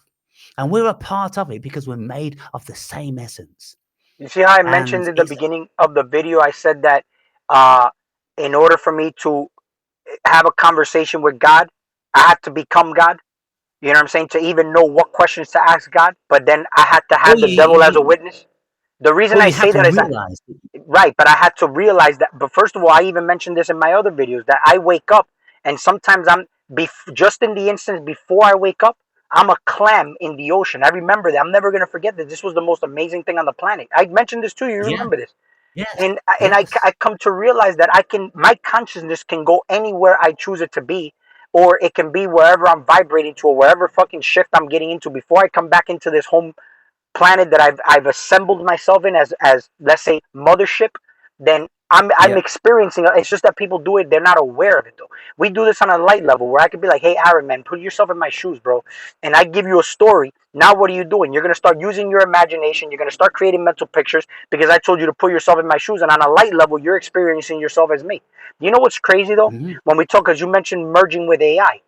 Speaker 2: And we're a part of it because we're made of the same essence.
Speaker 1: You see how I mentioned
Speaker 2: And
Speaker 1: in the
Speaker 2: it's,
Speaker 1: beginning of the video, I said that uh, in order for me to have a conversation with God, I had to become God. You know what I'm saying? To even know what questions to ask God, but then I had to
Speaker 2: oh,
Speaker 1: have the devil as a witness. The reason
Speaker 2: Oh,
Speaker 1: I
Speaker 2: you had
Speaker 1: say
Speaker 2: to
Speaker 1: that is that,
Speaker 2: realize that.
Speaker 1: right, but I had to realize that. But first of all, I even mentioned this in my other videos that I wake up and sometimes just in the instance before I wake up, I'm a clam in the ocean. I remember that. I'm never gonna forget that. This was the most amazing thing on the planet. I mentioned this to you. You
Speaker 2: Yeah.
Speaker 1: remember this?
Speaker 2: Yes.
Speaker 1: And I
Speaker 2: Yes.
Speaker 1: come to realize that my consciousness can go anywhere I choose it to be, or it can be wherever I'm vibrating to, or wherever fucking shift I'm getting into before I come back into this home planet that I've assembled myself in as let's say mothership, then I'm
Speaker 2: Yeah.
Speaker 1: experiencing it. It's just that people do it, they're not aware of it though. We do this on a light level where I could be like, hey Aaron, man, put yourself in my shoes, bro. And I give you a story. Now what are you doing? You're gonna start using your imagination, you're gonna start creating mental pictures because I told you to put yourself in my shoes, and on a light level, you're experiencing yourself as me. You know what's crazy though?
Speaker 2: Hmm.
Speaker 1: When we talk, because you mentioned merging with AI,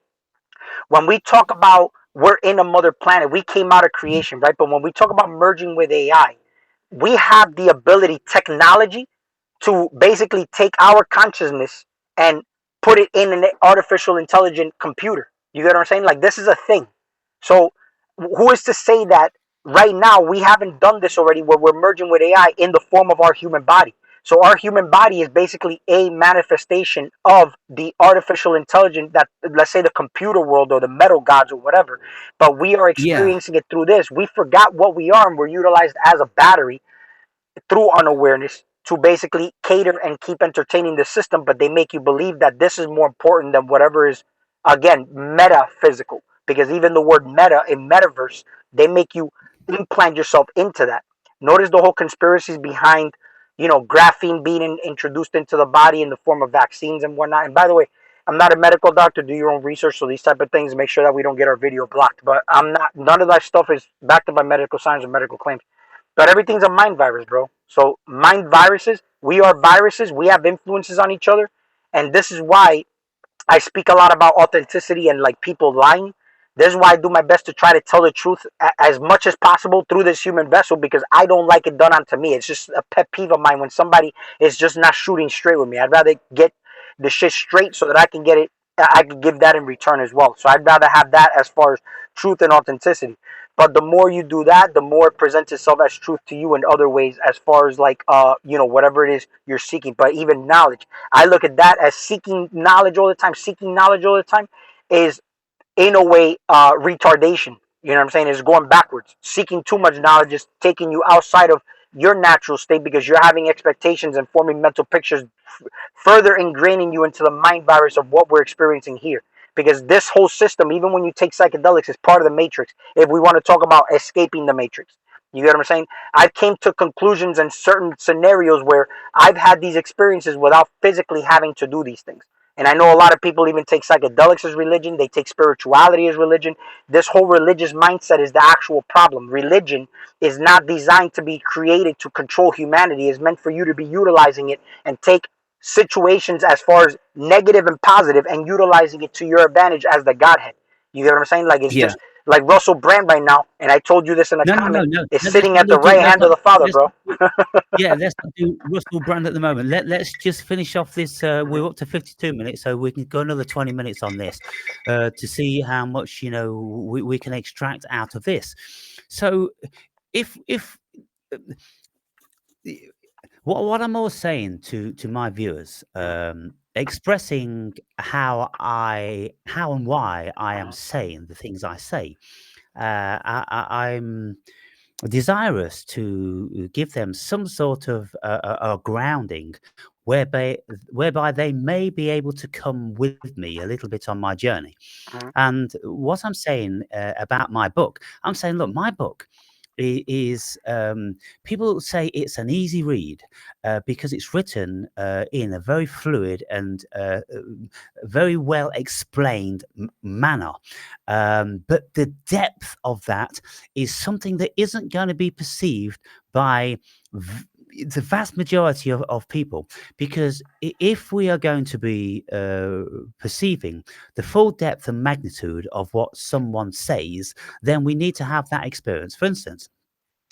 Speaker 1: when we talk about we're in a mother planet, we came out of creation, right? But when we talk about merging with AI, we have the ability, technology, to basically take our consciousness and put it in an artificial intelligent computer. You get what I'm saying? Like, this is a thing. So who is to say that right now we haven't done this already, where we're merging with AI in the form of our human body? So our human body is basically a manifestation of the artificial intelligence, that, let's say, the computer world or the metal gods or whatever, but we are
Speaker 2: Yeah.
Speaker 1: experiencing it through this. We forgot what we are, and we're utilized as a battery through unawareness to basically cater and keep entertaining the system, but they make you believe that this is more important than whatever is, again, metaphysical. Because even the word meta in metaverse, they make you implant yourself into that. Notice the whole conspiracies behind, graphene being introduced into the body in the form of vaccines and whatnot. And by the way, I'm not a medical doctor. Do your own research. So these type of things, make sure that we don't get our video blocked. But I'm not. None of that stuff is backed up by medical science or medical claims. But everything's a mind virus, bro. So mind viruses, we are viruses. We have influences on each other, and this is why I speak a lot about authenticity and like people lying. This is why I do my best to try to tell the truth as much as possible through this human vessel, because I don't like it done onto me. It's just a pet peeve of mine when somebody is just not shooting straight with me. I'd rather get the shit straight so that I can get it. I can give that in return as well. So I'd rather have that as far as truth and authenticity. But the more you do that, the more it presents itself as truth to you in other ways, as far as like whatever it is you're seeking. But even knowledge, I look at that as seeking knowledge all the time. Seeking knowledge all the time is, in a way, retardation. You know what I'm saying? Is going backwards. Seeking too much knowledge is taking you outside of your natural state, because you're having expectations and forming mental pictures, further ingraining you into the mind virus of what we're experiencing here. Because this whole system, even when you take psychedelics, is part of the matrix. If we want to talk about escaping the matrix, you get what I'm saying? I've came to conclusions in certain scenarios where I've had these experiences without physically having to do these things. And I know a lot of people even take psychedelics as religion. They take spirituality as religion. This whole religious mindset is the actual problem. Religion is not designed to be created to control humanity. It's meant for you to be utilizing it and take situations as far as negative and positive and utilizing it to your advantage as the Godhead. You get what I'm saying? Like, it's
Speaker 2: Yeah.
Speaker 1: just like Russell Brand right now, and I told you this in a
Speaker 2: No, no, no,
Speaker 1: comment,
Speaker 2: no.
Speaker 1: is
Speaker 2: Let's
Speaker 1: sitting
Speaker 2: not
Speaker 1: at the
Speaker 2: do.
Speaker 1: right hand of the Father,
Speaker 2: Let's
Speaker 1: bro.
Speaker 2: not do. Yeah, let's not do Russell Brand at the moment. Let's just finish off this. We're up to 52 minutes, so we can go another 20 minutes on this to see how much we can extract out of this. So, if what I'm always saying to my viewers, expressing how and why I am saying the things I say, I'm desirous to give them some sort of a grounding whereby they may be able to come with me a little bit on my journey.
Speaker 1: Mhm.
Speaker 2: And what I'm saying about my book, I'm saying, look, my book is people say it's an easy read because it's written in a very fluid and very well explained manner. But the depth of that is something that isn't going to be perceived by the vast majority of people, because if we are going to be perceiving the full depth and magnitude of what someone says, then we need to have that experience. For instance,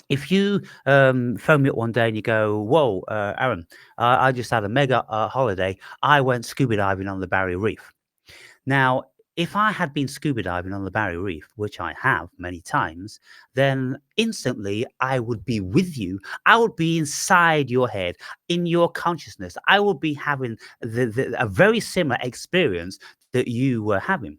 Speaker 2: if you phone me up one day and you go, "Whoa, Aaron, I just had a mega holiday. I went scuba diving on the Barrier Reef." Now, if I had been scuba diving on the Barrier Reef, which I have many times, then instantly I would be with you. I would be inside your head, in your consciousness. I would be having a very similar experience that you were having.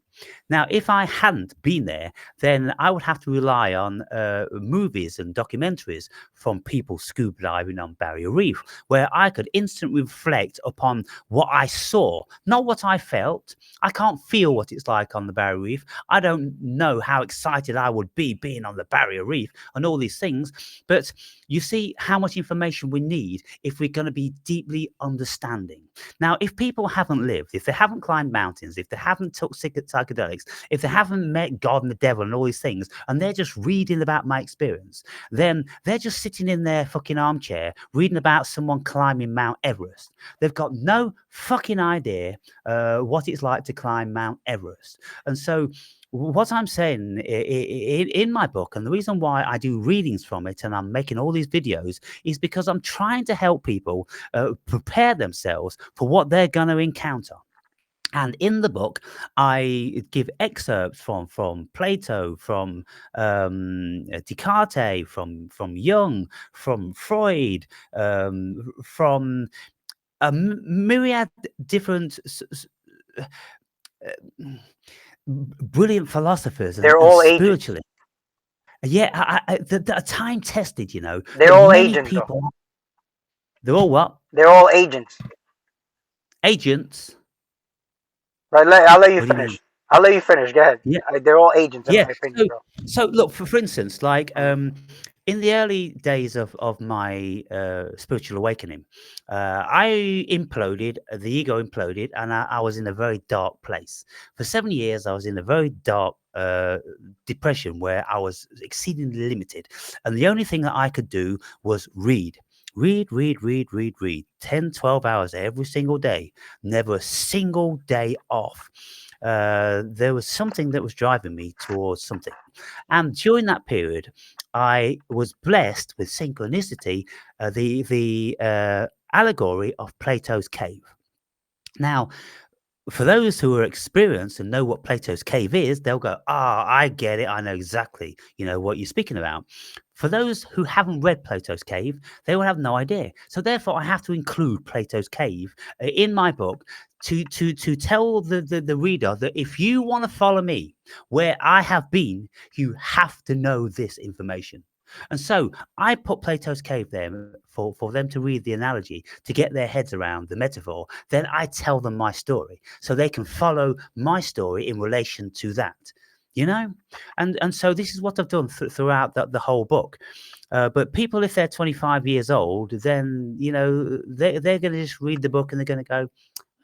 Speaker 2: Now, if I hadn't been there, then I would have to rely on movies and documentaries from people scuba diving on Barrier Reef, where I could instantly reflect upon what I saw, not what I felt. I can't feel what it's like on the Barrier Reef. I don't know how excited I would be being on the Barrier Reef and all these things. But you see how much information we need if we're going to be deeply understanding. Now, if people haven't lived, if they haven't climbed mountains, if they haven't took psychedelics, if they haven't met God and the devil and all these things, and they're just reading about my experience, then they're just sitting in their fucking armchair reading about someone climbing Mount Everest. They've got no fucking idea what it's like to climb Mount Everest. And so what I'm saying in my book, and the reason why I do readings from it and I'm making all these videos, is because I'm trying to help people prepare themselves for what they're going to encounter. And in the book, I give excerpts from Plato, from Descartes, from Jung, from Freud, from a myriad different brilliant philosophers and
Speaker 1: They're all agents.
Speaker 2: spiritualists. Yeah, that are time tested. That
Speaker 1: They're all
Speaker 2: many
Speaker 1: agents, though.
Speaker 2: people. They're all what?
Speaker 1: They're all agents.
Speaker 2: Agents.
Speaker 1: Right? I'll let you
Speaker 2: What do you mean?
Speaker 1: finish. I'll let you finish. Go ahead.
Speaker 2: Yeah.
Speaker 1: They're all agents, in
Speaker 2: Yeah.
Speaker 1: my opinion,
Speaker 2: So
Speaker 1: bro.
Speaker 2: so look, for instance, like
Speaker 1: Mhm.
Speaker 2: in the early days of my spiritual awakening, I imploded, the ego imploded, and I was in a very dark place. For 7 years, I was in a very dark depression where I was exceedingly limited. And the only thing that I could do was read. Read 10, 12 hours every single day, never a single day off. There was something that was driving me towards something. And during that period, I was blessed with synchronicity, the allegory of Plato's cave. Now, for those who are experienced and know what Plato's cave is, they'll go, I get it. I know exactly, what you're speaking about. For those who haven't read Plato's cave, they will have no idea. So therefore, I have to include Plato's cave in my book to tell the reader that if you want to follow me where I have been, you have to know this information. And so I put Plato's cave there for them to read the analogy, to get their heads around the metaphor. Then I tell them my story so they can follow my story in relation to that. You know, and so this is what I've done throughout the whole book. But people, if they're 25 years old, then they're going to just read the book and they're going to go,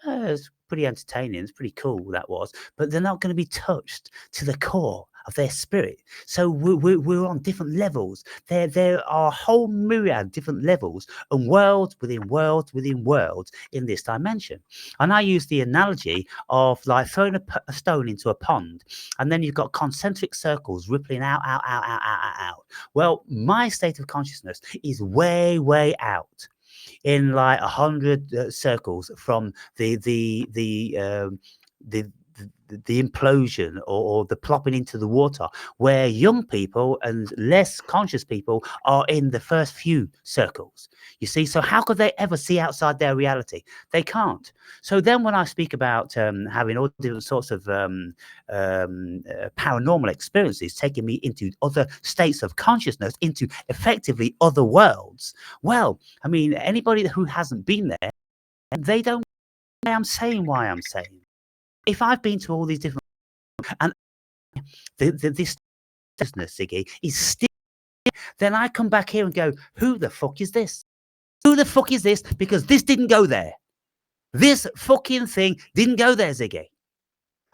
Speaker 2: it's pretty entertaining. It's pretty cool, that was. But they're not going to be touched to the core of their spirit. So we're on different levels. There are a whole myriad of different levels and worlds within worlds within worlds in this dimension. And I use the analogy of like throwing a stone into a pond, and then you've got concentric circles rippling out. Well, my state of consciousness is way out in like 100 circles from the the implosion or the plopping into the water, where young people and less conscious people are in the first few circles. You see, so how could they ever see outside their reality? They can't. So then when I speak about having all different sorts of paranormal experiences taking me into other states of consciousness, into effectively other worlds, well, I mean, anybody who hasn't been there, they don't know why I'm saying why I'm saying. If I've been to all these different, and this business, Ziggy, is still, then I come back here and go, who the fuck is this? Who the fuck is this? Because this didn't go there. This fucking thing didn't go there, Ziggy.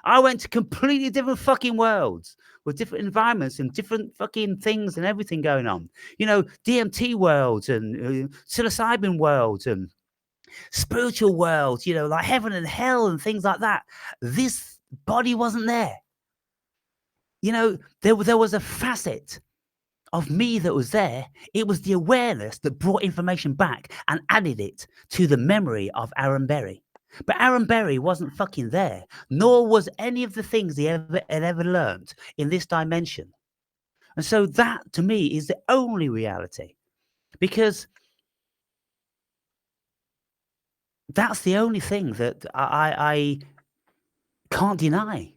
Speaker 2: I went to completely different fucking worlds with different environments and different fucking things and everything going on. DMT worlds and psilocybin worlds and spiritual worlds, like heaven and hell and things like that. This body wasn't there. There was a facet of me that was there. It was the awareness that brought information back and added it to the memory of Aaron Berry. But Aaron Berry wasn't fucking there, nor was any of the things he ever learned in this dimension. And so that, to me, is the only reality, because that's the only thing that I can't deny.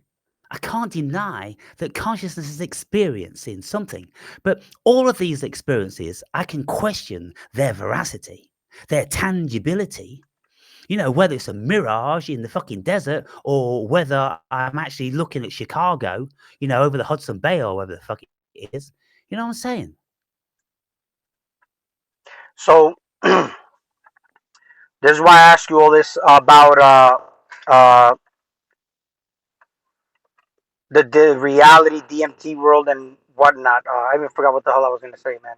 Speaker 2: I can't deny that consciousness is experiencing something. But all of these experiences, I can question their veracity, their tangibility. You know, whether it's a mirage in the fucking desert or whether I'm actually looking at Chicago, you know, over the Hudson Bay or wherever the fuck it is. You know what I'm saying?
Speaker 1: So this is why I ask you all this about uh, the reality DMT world and whatnot. I even forgot what the hell I was gonna say, man.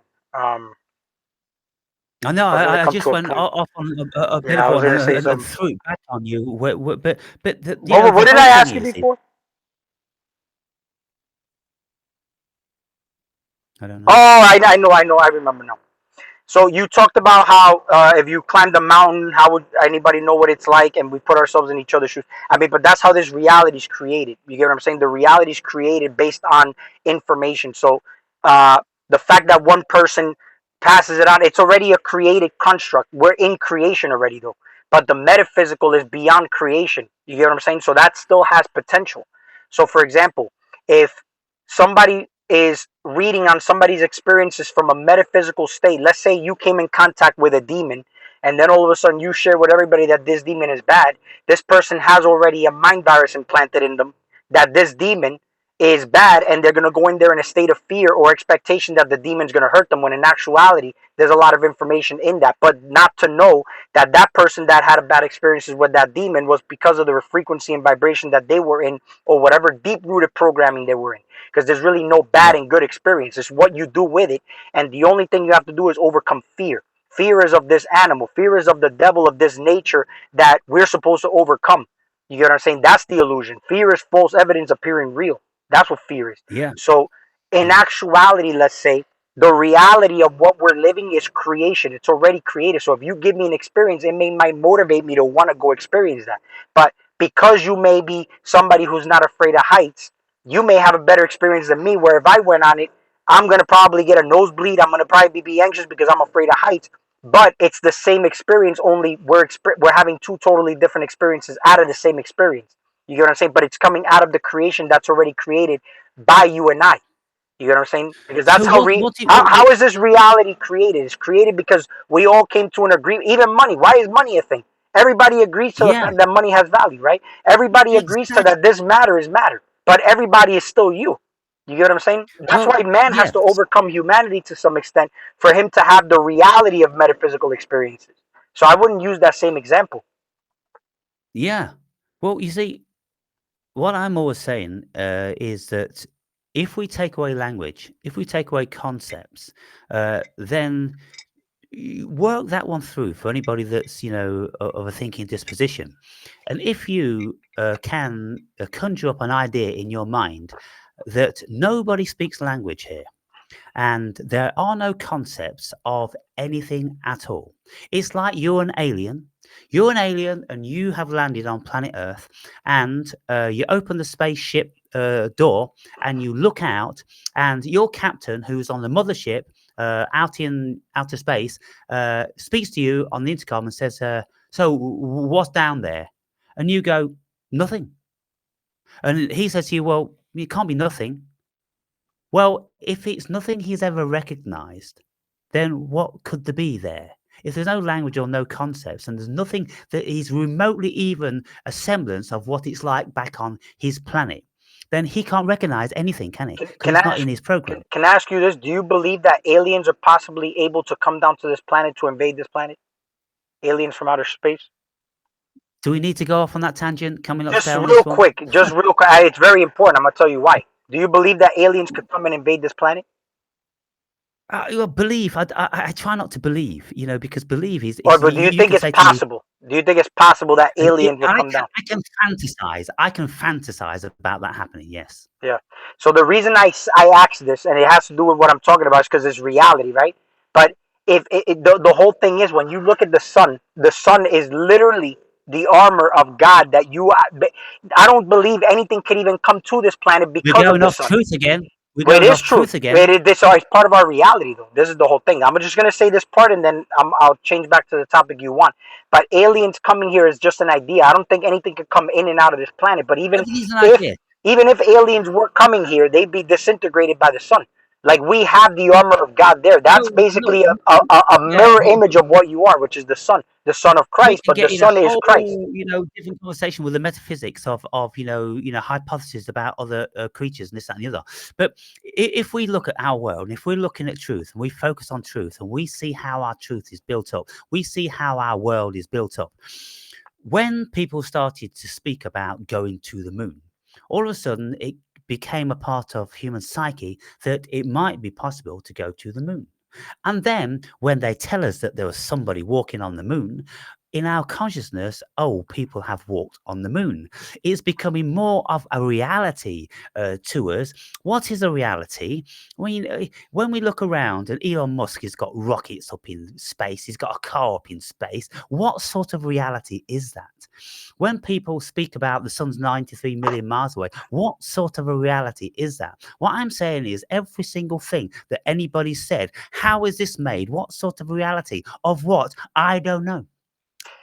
Speaker 2: I know.
Speaker 1: I was gonna
Speaker 2: I
Speaker 1: come
Speaker 2: just
Speaker 1: to a
Speaker 2: went
Speaker 1: point.
Speaker 2: off on a bit
Speaker 1: Yeah,
Speaker 2: of
Speaker 1: I was
Speaker 2: one
Speaker 1: gonna say
Speaker 2: and
Speaker 1: something.
Speaker 2: threw it back on you. But you know,
Speaker 1: What
Speaker 2: the
Speaker 1: did
Speaker 2: whole
Speaker 1: I
Speaker 2: thing
Speaker 1: ask you
Speaker 2: is
Speaker 1: before?
Speaker 2: I don't know.
Speaker 1: Oh, I know, I remember now. So you talked about how if you climbed a mountain, how would anybody know what it's like? And we put ourselves in each other's shoes. I mean, but that's how this reality is created. You get what I'm saying? The reality is created based on information. So uh, the fact that one person passes it on, it's already a created construct. We're in creation already, though. But the metaphysical is beyond creation. You get what I'm saying? So that still has potential. So, for example, if somebody is reading on somebody's experiences from a metaphysical state. Let's say you came in contact with a demon, and then all of a sudden you share with everybody that this demon is bad. This person has already a mind virus implanted in them that this demon is bad, and they're going to go in there in a state of fear or expectation that the demon's going to hurt them, when in actuality there's a lot of information in that. But not to know that that person that had a bad experiences with that demon was because of the frequency and vibration that they were in, or whatever deep rooted programming they were in, because there's really no bad
Speaker 2: Yeah.
Speaker 1: and good experience. It's what you do with it. And the only thing you have to do is overcome fear. Fear is of this animal. Fear is of the devil, of this nature that we're supposed to overcome. You get what I'm saying? That's the illusion. Fear is false evidence appearing real. That's what fear is.
Speaker 2: Yeah.
Speaker 1: So, in
Speaker 2: Yeah.
Speaker 1: actuality, let's say, the reality of what we're living is creation. It's already created. So, if you give me an experience, might motivate me to want to go experience that. But because you may be somebody who's not afraid of heights, you may have a better experience than me, where if I went on it, I'm going to probably get a nosebleed. I'm going to probably be anxious because I'm afraid of heights. But it's the same experience, only we're having two totally different experiences out of the same experience. You get what I'm saying? But it's coming out of the creation that's already created by you and I. You get what I'm saying? Because that's
Speaker 2: So
Speaker 1: how how is this reality created? It's created because we all came to an agreement. Even money. Why is money a thing? Everybody agrees to the
Speaker 2: yeah,
Speaker 1: fact that money has value, right? Everybody agrees to
Speaker 2: exactly.
Speaker 1: that this matter is matter. But everybody is still you. You get what I'm saying? That's
Speaker 2: Well,
Speaker 1: why man has
Speaker 2: yes.
Speaker 1: to overcome humanity to some extent for him to have the reality of metaphysical experiences. So I wouldn't use that same example.
Speaker 2: Yeah. Well, you see, what I'm always saying is that if we take away language, if we take away concepts, then work that one through for anybody that's, you know, of a thinking disposition. And if you can conjure up an idea in your mind that nobody speaks language here, and there are no concepts of anything at all. It's like you're an alien. You're an alien and you have landed on planet Earth, and you open the spaceship door and you look out, and your captain, who's on the mothership out in outer space, speaks to you on the intercom and says, "So, what's down there?" And you go, "Nothing." And he says to you, "Well, it can't be nothing." Well, if it's nothing he's ever recognized, then what could there be there? If there's no language or no concepts, and there's nothing that is remotely even a semblance of what it's like back on his planet, then he can't recognize anything, can he? Because
Speaker 1: Can I
Speaker 2: it's not
Speaker 1: ask?
Speaker 2: in his program.
Speaker 1: Can I ask you this? Do you believe that aliens are possibly able to come down to this planet to invade this planet? Aliens from outer space?
Speaker 2: Do we need to go off on that tangent? Can we not stay
Speaker 1: Just
Speaker 2: on
Speaker 1: real
Speaker 2: this one?
Speaker 1: quick, It's very important. I'm gonna tell you why. Do you believe that aliens could come and invade this planet,
Speaker 2: Well, believe. I try not to believe, you know, because believe
Speaker 1: or
Speaker 2: is
Speaker 1: do you
Speaker 2: you
Speaker 1: think
Speaker 2: can
Speaker 1: it's
Speaker 2: say to me,
Speaker 1: possible? Do you think it's possible that aliens would come down?
Speaker 2: I can fantasize. I can fantasize about that happening. Yes.
Speaker 1: Yeah. So the reason I asked this, and it has to do with what I'm talking about, is because it's reality, right? But if the whole thing is, when you look at the sun is literally the armor of God that you. I don't believe anything could even come to this planet
Speaker 2: We're
Speaker 1: because of
Speaker 2: going
Speaker 1: the
Speaker 2: off
Speaker 1: sun.
Speaker 2: truth again. We're
Speaker 1: Well, it
Speaker 2: going
Speaker 1: is
Speaker 2: off
Speaker 1: truth.
Speaker 2: truth again.
Speaker 1: This is part of our reality, though. This is the whole thing. I'm just gonna say this part, and then I'll change back to the topic you want. But aliens coming here is just an idea. I don't think anything could come in and out of this planet. But
Speaker 2: Everything's an
Speaker 1: if
Speaker 2: idea.
Speaker 1: even if aliens were coming here, they'd be disintegrated by the sun. Like we have the armor of God there. That's
Speaker 2: No, no,
Speaker 1: basically a
Speaker 2: yeah,
Speaker 1: mirror image of what you are, which is the son of
Speaker 2: we
Speaker 1: Christ.
Speaker 2: can
Speaker 1: But the
Speaker 2: get in a
Speaker 1: sun is Christ.
Speaker 2: whole, different conversation with the metaphysics of hypotheses about other creatures and this, that, and the other. But if we look at our world, if we're looking at truth and we focus on truth and we see how our truth is built up, we see how our world is built up. When people started to speak about going to the moon, all of a sudden it became a part of human psyche that it might be possible to go to the moon. And then when they tell us that there was somebody walking on the moon, in our consciousness, oh, people have walked on the moon. It's becoming more of a reality to us. What is a reality? When we look around and Elon Musk has got rockets up in space, he's got a car up in space, what sort of reality is that? When people speak about the sun's 93 million miles away, what sort of a reality is that? What I'm saying is every single thing that anybody said, how is this made? What sort of reality? Of what? I don't know.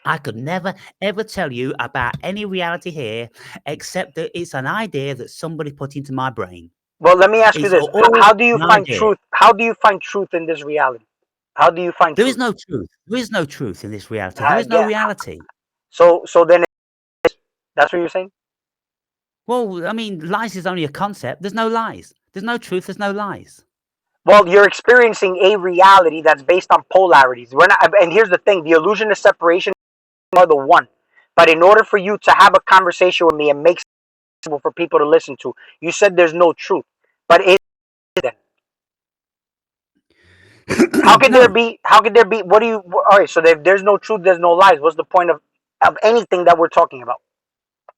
Speaker 2: I could never ever tell you about any reality here except that it's an idea that somebody put into my brain.
Speaker 1: Well, let me ask you
Speaker 2: It's
Speaker 1: this:
Speaker 2: all
Speaker 1: how do you
Speaker 2: an
Speaker 1: find
Speaker 2: idea.
Speaker 1: truth? How do you find truth in this reality? How do you find
Speaker 2: There is
Speaker 1: truth?
Speaker 2: no truth. There is no truth in this reality. There is no
Speaker 1: Again,
Speaker 2: reality.
Speaker 1: so then that's what you're saying.
Speaker 2: Well, I mean, lies is only a concept. There's no lies. There's no truth. There's no lies.
Speaker 1: Well, you're experiencing a reality that's based on polarities. We're not, and here's the thing: the illusion of separation are the one. But in order for you to have a conversation with me and make it possible for people to listen to, you said there's no truth. But is then how could there
Speaker 2: No.
Speaker 1: be? How could there be? What do you? All right. So there's no truth. There's no lies. What's the point of anything that we're talking about?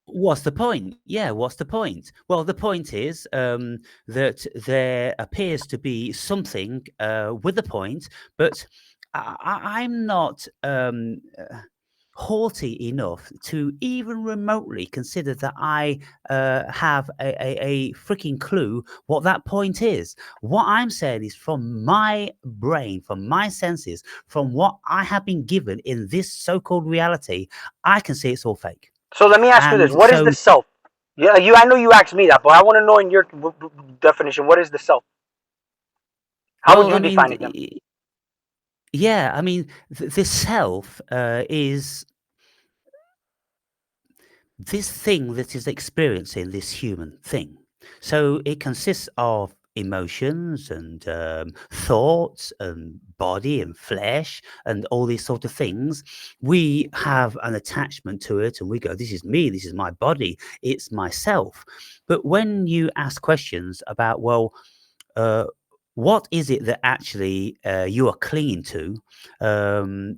Speaker 2: What's the point? Yeah, what's the point? Well, the point is that there appears to be something with the point, but I'm not haughty enough to even remotely consider that I have a freaking clue what that point is. What I'm saying is from my brain, from my senses, from what I have been given in this so-called reality, I can see it's all fake.
Speaker 1: So let me ask you this:
Speaker 2: And
Speaker 1: what is the
Speaker 2: so,
Speaker 1: self? Yeah, you. I know you asked me that, but I want to know in your definition, what is the self? How would
Speaker 2: well,
Speaker 1: you
Speaker 2: I mean,
Speaker 1: define it then?
Speaker 2: yeah, I mean, the self is this thing that is experiencing this human thing. So it consists of emotions and thoughts and body and flesh and all these sort of things. We have an attachment to it and we go, this is me, this is my body, it's myself. But when you ask questions about, well, uh, what is it that actually you are clinging to?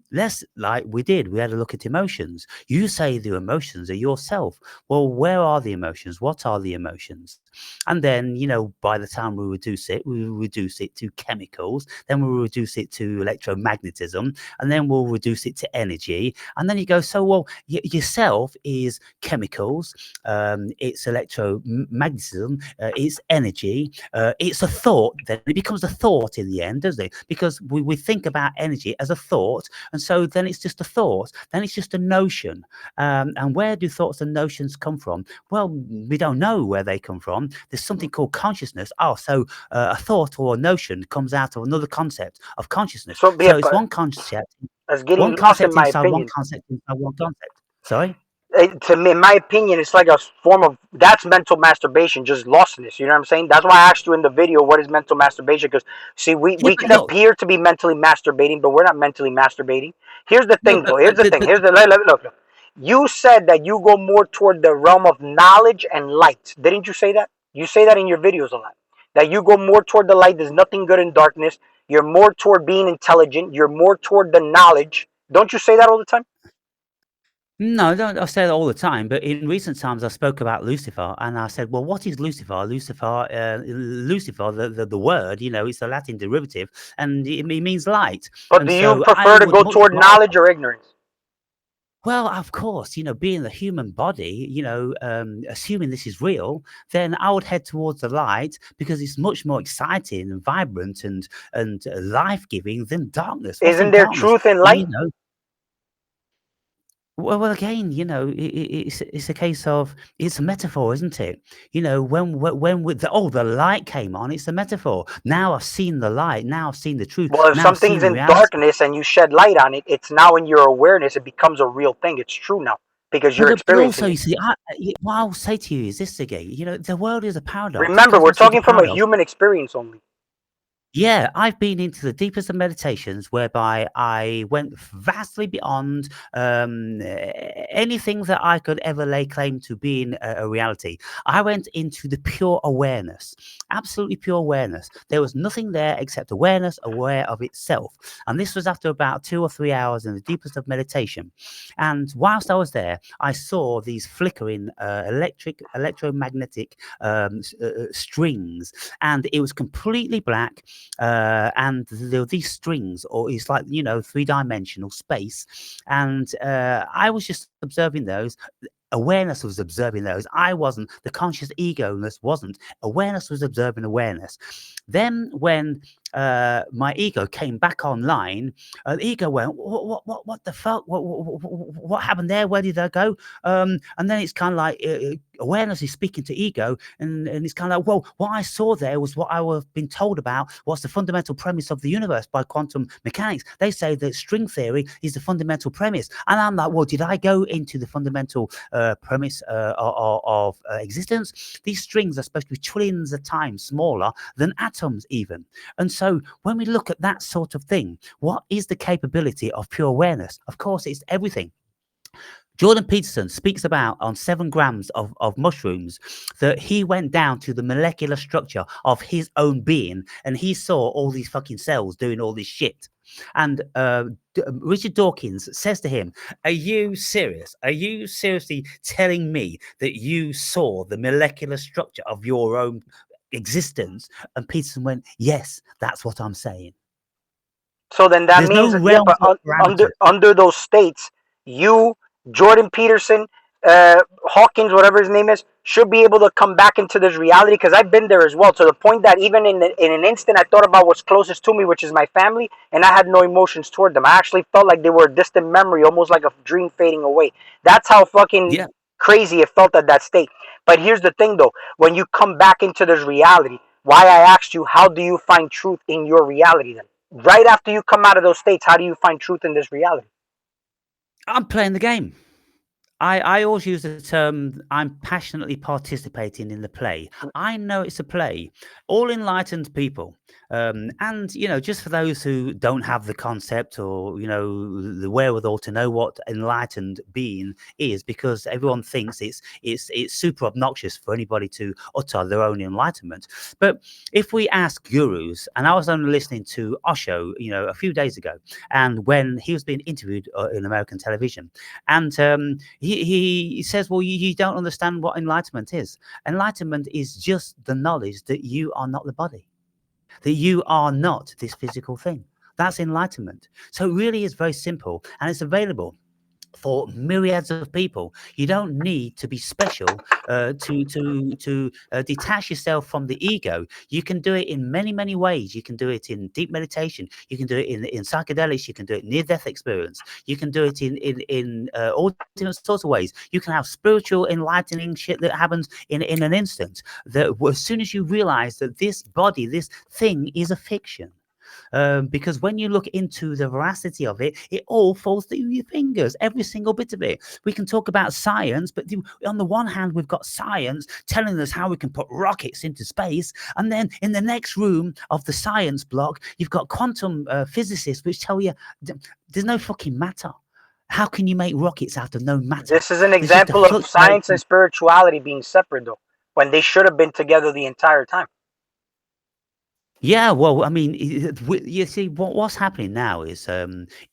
Speaker 2: Let's like we had a look at emotions. You say the emotions are yourself. Well, where are the emotions? What are the emotions? And then, by the time we reduce it to chemicals, then we'll reduce it to electromagnetism, and then we'll reduce it to energy. And then you go, so, well, yourself is chemicals, it's electromagnetism, it's energy, it's a thought. Then it becomes a thought in the end, doesn't it? Because we think about energy as a thought, and so then it's just a thought, then it's just a notion. And where do thoughts and notions come from? Well, we don't know where they come from. There's something called consciousness. Oh, so a thought or a notion comes out of another concept of consciousness.
Speaker 1: So, yeah,
Speaker 2: So it's
Speaker 1: but that's
Speaker 2: one
Speaker 1: getting lost in
Speaker 2: concept
Speaker 1: my
Speaker 2: inside one
Speaker 1: opinion.
Speaker 2: concept inside one concept. Sorry?
Speaker 1: To me, in my opinion, it's like a form of that's mental masturbation, just lostness. You know what I'm saying? That's why I asked you in the video what is mental masturbation. Because see,
Speaker 2: Yeah,
Speaker 1: we
Speaker 2: but
Speaker 1: could
Speaker 2: look,
Speaker 1: appear to be mentally masturbating, but we're not mentally masturbating. Here's the
Speaker 2: no,
Speaker 1: thing, though. Here's the thing. Here's the look. You said that you go more toward the realm of knowledge and light. Didn't you say that? You say that in your videos a lot. That you go more toward the light. There's nothing good in darkness. You're more toward being intelligent. You're more toward the knowledge. Don't you say that all the time?
Speaker 2: no, I don't. I say that all the time, but in recent times, I spoke about Lucifer, and I said, "Well, what is Lucifer? Lucifer, the word, it's a Latin derivative, and it means light."
Speaker 1: But
Speaker 2: And
Speaker 1: do you
Speaker 2: so, I
Speaker 1: prefer to
Speaker 2: would
Speaker 1: go
Speaker 2: much
Speaker 1: toward
Speaker 2: rather.
Speaker 1: knowledge or ignorance?
Speaker 2: Well, of course, being the human body, assuming this is real, then I would head towards the light because it's much more exciting and vibrant and life giving than darkness. What's
Speaker 1: Isn't
Speaker 2: in
Speaker 1: there
Speaker 2: darkness?
Speaker 1: truth in
Speaker 2: You
Speaker 1: light?
Speaker 2: know, well, again, it's a case of it's a metaphor, isn't it? When with the light came on, it's a metaphor. Now I've seen the light. Now I've seen the truth.
Speaker 1: Well, if
Speaker 2: Now I've
Speaker 1: something's
Speaker 2: seen the
Speaker 1: in
Speaker 2: reality.
Speaker 1: darkness and you shed light on it, it's now in your awareness. It becomes a real thing. It's true now because you're
Speaker 2: But also,
Speaker 1: experiencing
Speaker 2: you
Speaker 1: it.
Speaker 2: see, what I'll say to you is this again. The world is a paradox.
Speaker 1: Remember,
Speaker 2: Because
Speaker 1: we're
Speaker 2: what's the
Speaker 1: talking from a
Speaker 2: paradox?
Speaker 1: human experience only.
Speaker 2: Yeah, I've been into the deepest of meditations whereby I went vastly beyond anything that I could ever lay claim to being a reality. I went into the pure awareness, absolutely pure awareness. There was nothing there except awareness, aware of itself. And this was after about 2 or 3 hours in the deepest of meditation. And whilst I was there, I saw these flickering electromagnetic strings, and it was completely black, and there were these strings, or it's like three-dimensional space, and I was just observing those. Awareness was observing those. I wasn't. The conscious egoness wasn't. Awareness was observing awareness. Then when my ego came back online, the ego went, what the fuck? What happened there? Where did that go? And then it's kind of like awareness is speaking to ego, and it's kind of like, well, what I saw there was what I was been told about what's the fundamental premise of the universe by quantum mechanics. They say that string theory is the fundamental premise, and I'm like, well, did I go into the fundamental premise of existence? These strings are supposed to be trillions of times smaller than atoms, even. And so, when we look at that sort of thing, what is the capability of pure awareness? Of course, it's everything. Jordan Peterson speaks about on 7 grams of mushrooms that he went down to the molecular structure of his own being and he saw all these fucking cells doing all this shit. And Richard Dawkins says to him, are you serious? Are you seriously telling me that you saw the molecular structure of your own existence? And Peterson went, yes, that's what I'm saying.
Speaker 1: So then that
Speaker 2: There's no
Speaker 1: means, yeah, but
Speaker 2: realms of parameters.
Speaker 1: under those states, you, Jordan Peterson, Hawkins, whatever his name is, should be able to come back into this reality. Because I've been there as well, to the point that even in an instant, I thought about what's closest to me, which is my family, and I had no emotions toward them. I actually felt like they were a distant memory, almost like a dream fading away. That's how fucking
Speaker 2: Yeah.
Speaker 1: crazy it felt at that state. But here's the thing, though: when you come back into this reality, why I asked you, how do you find truth in your reality then? Right after you come out of those states, how do you find truth in this reality?
Speaker 2: I'm playing the game. I always use the term I'm passionately participating in the play. I know it's a play. All enlightened people, and just for those who don't have the concept or the wherewithal to know what enlightened being is, because everyone thinks it's super obnoxious for anybody to utter their own enlightenment. But if we ask gurus, and I was only listening to Osho, a few days ago, and when he was being interviewed in American television, and he says, well, you don't understand what enlightenment is. Enlightenment is just the knowledge that you are not the body, that you are not this physical thing. That's enlightenment. So it really is very simple, and it's available for myriads of people. You don't need to be special to detach yourself from the ego. You can do it in many ways. You can do it in deep meditation. You can do it in psychedelics. You can do it near death experience. You can do it in all different sorts of ways. You can have spiritual enlightening shit that happens in an instant. That as soon as you realize that this body, this thing, is a fiction, because when you look into the veracity of it, it all falls through your fingers, every single bit of it. We can talk about science, but on the one hand, we've got science telling us how we can put rockets into space, and then in the next room of the science block, you've got quantum physicists which tell you there's no fucking matter. How can you make rockets out of no matter?
Speaker 1: This is an
Speaker 2: There's just a
Speaker 1: example of science and
Speaker 2: fluctuating.
Speaker 1: spirituality being separate, though, when they should have been together the entire time.
Speaker 2: Yeah, well, I mean, you see, what's happening now is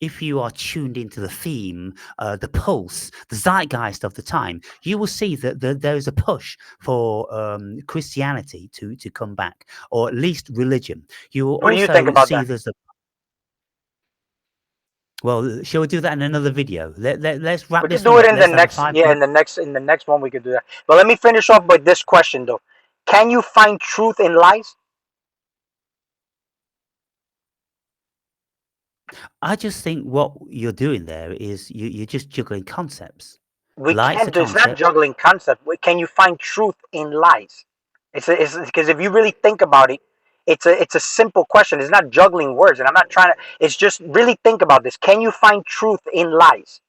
Speaker 2: if you are tuned into the theme, the pulse, the zeitgeist of the time, you will see that there is a push for Christianity to come back, or at least religion. You will
Speaker 1: What do you think
Speaker 2: also
Speaker 1: about
Speaker 2: see
Speaker 1: that?
Speaker 2: there's a Well, shall we do that in another video? Let's wrap
Speaker 1: We could
Speaker 2: this
Speaker 1: do
Speaker 2: one
Speaker 1: it
Speaker 2: up.
Speaker 1: in the
Speaker 2: Let's have a
Speaker 1: next,
Speaker 2: five
Speaker 1: yeah,
Speaker 2: minute.
Speaker 1: in the next one we could do that. But let me finish off with this question though. Can you find truth in lies?
Speaker 2: I just think what you're doing there is you're just juggling concepts.
Speaker 1: We
Speaker 2: Light's a
Speaker 1: can't. It's not
Speaker 2: concept.
Speaker 1: juggling concept. Can you find truth in lies? It's because if you really think about it, it's a simple question. It's not juggling words, and I'm not trying to. It's just really think about this. Can you find truth in lies?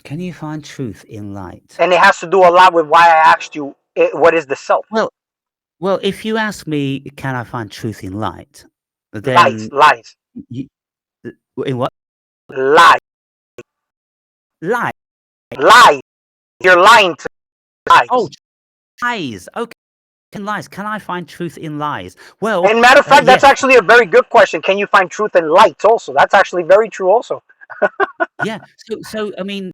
Speaker 2: Can you find truth in light?
Speaker 1: And it has to do a lot with why I asked you what is the self.
Speaker 2: Well, well, if you ask me, can I find truth in light?
Speaker 1: Lies,
Speaker 2: Then
Speaker 1: lies,
Speaker 2: you, in what
Speaker 1: lies,
Speaker 2: light?
Speaker 1: lies. You're lying to
Speaker 2: Oh,
Speaker 1: lies.
Speaker 2: lies. Okay, in lies. Can I find truth in lies? Well,
Speaker 1: And matter of fact, that's
Speaker 2: yes,
Speaker 1: actually a very good question. Can you find truth in light? Also, that's actually very true. Also.
Speaker 2: yeah. So I mean,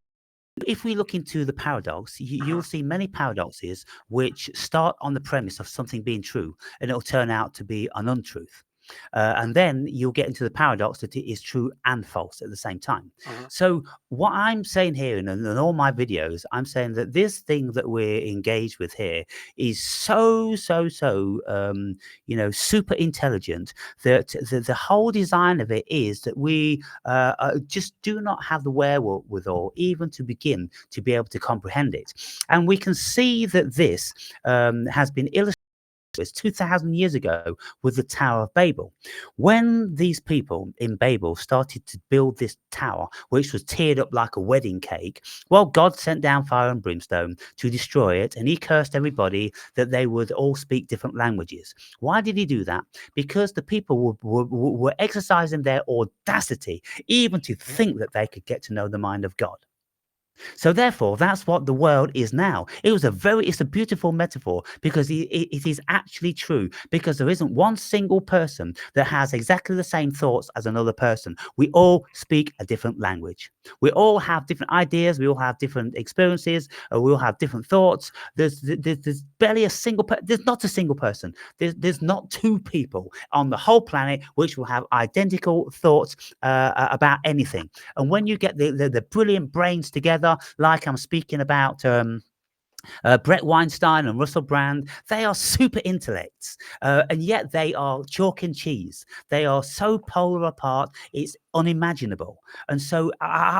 Speaker 2: if we look into the paradox, you'll
Speaker 1: Mhm,
Speaker 2: see many paradoxes which start on the premise of something being true, and it'll turn out to be an untruth. And then you'll get into the paradox that it is true and false at the same time.
Speaker 1: mhm.
Speaker 2: So, what I'm saying here in all my videos, I'm saying that this thing that we're engaged with here is super intelligent. That the whole design of it is that we just do not have the wherewithal even to begin to be able to comprehend it. And we can see that this has been illustrated. It's 2,000 years ago with the Tower of Babel. When these people in Babel started to build this tower, which was tiered up like a wedding cake, well, God sent down fire and brimstone to destroy it, and he cursed everybody that they would all speak different languages. Why did he do that? Because the people were exercising their audacity even to think that they could get to know the mind of God. So therefore, that's what the world is now. It's a beautiful metaphor because it is actually true because there isn't one single person that has exactly the same thoughts as another person. We all speak a different language. We all have different ideas. We all have different experiences. We all have different thoughts. There's barely a single. There's not a single person. There's not two people on the whole planet which will have identical thoughts about anything. And when you get the brilliant brains together, like I'm speaking about Brett Weinstein and Russell Brand, they are super intellects, and yet they are chalk and cheese. They are so polar apart, it's unimaginable. And so,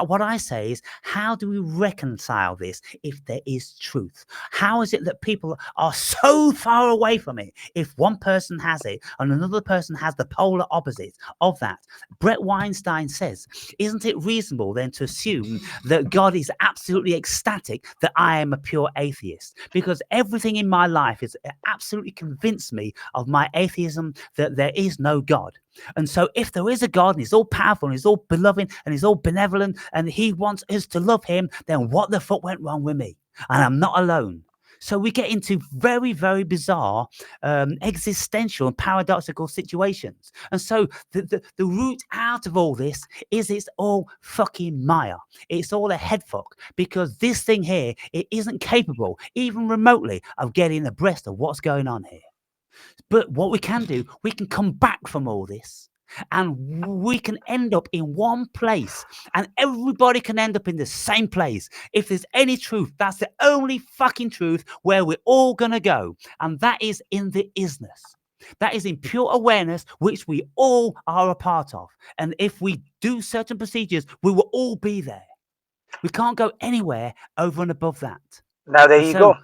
Speaker 2: what I say is, how do we reconcile this if there is truth? How is it that people are so far away from it if one person has it and another person has the polar opposite of that? Brett Weinstein says, isn't it reasonable then to assume that God is absolutely ecstatic that I am a pure atheist? Because everything in my life is absolutely convinced me of my atheism, that there is no God. And so, if there is a God and he's all powerful and he's all beloved and he's all benevolent and he wants us to love him, then what the fuck went wrong with me? And I'm not alone. So we get into very, very bizarre, existential and paradoxical situations. And so the route out of all this is it's all fucking Maya. It's all a head fuck because this thing here, it isn't capable, even remotely, of getting abreast of what's going on here. But what we can do, we can come back from all this and we can end up in one place and everybody can end up in the same place. If there's any truth, that's the only fucking truth where we're all going to go. And that is in the isness. That is in pure awareness, which we all are a part of. And if we do certain procedures, we will all be there. We can't go anywhere over and above that.
Speaker 1: Now there
Speaker 2: And
Speaker 1: you go.
Speaker 2: so,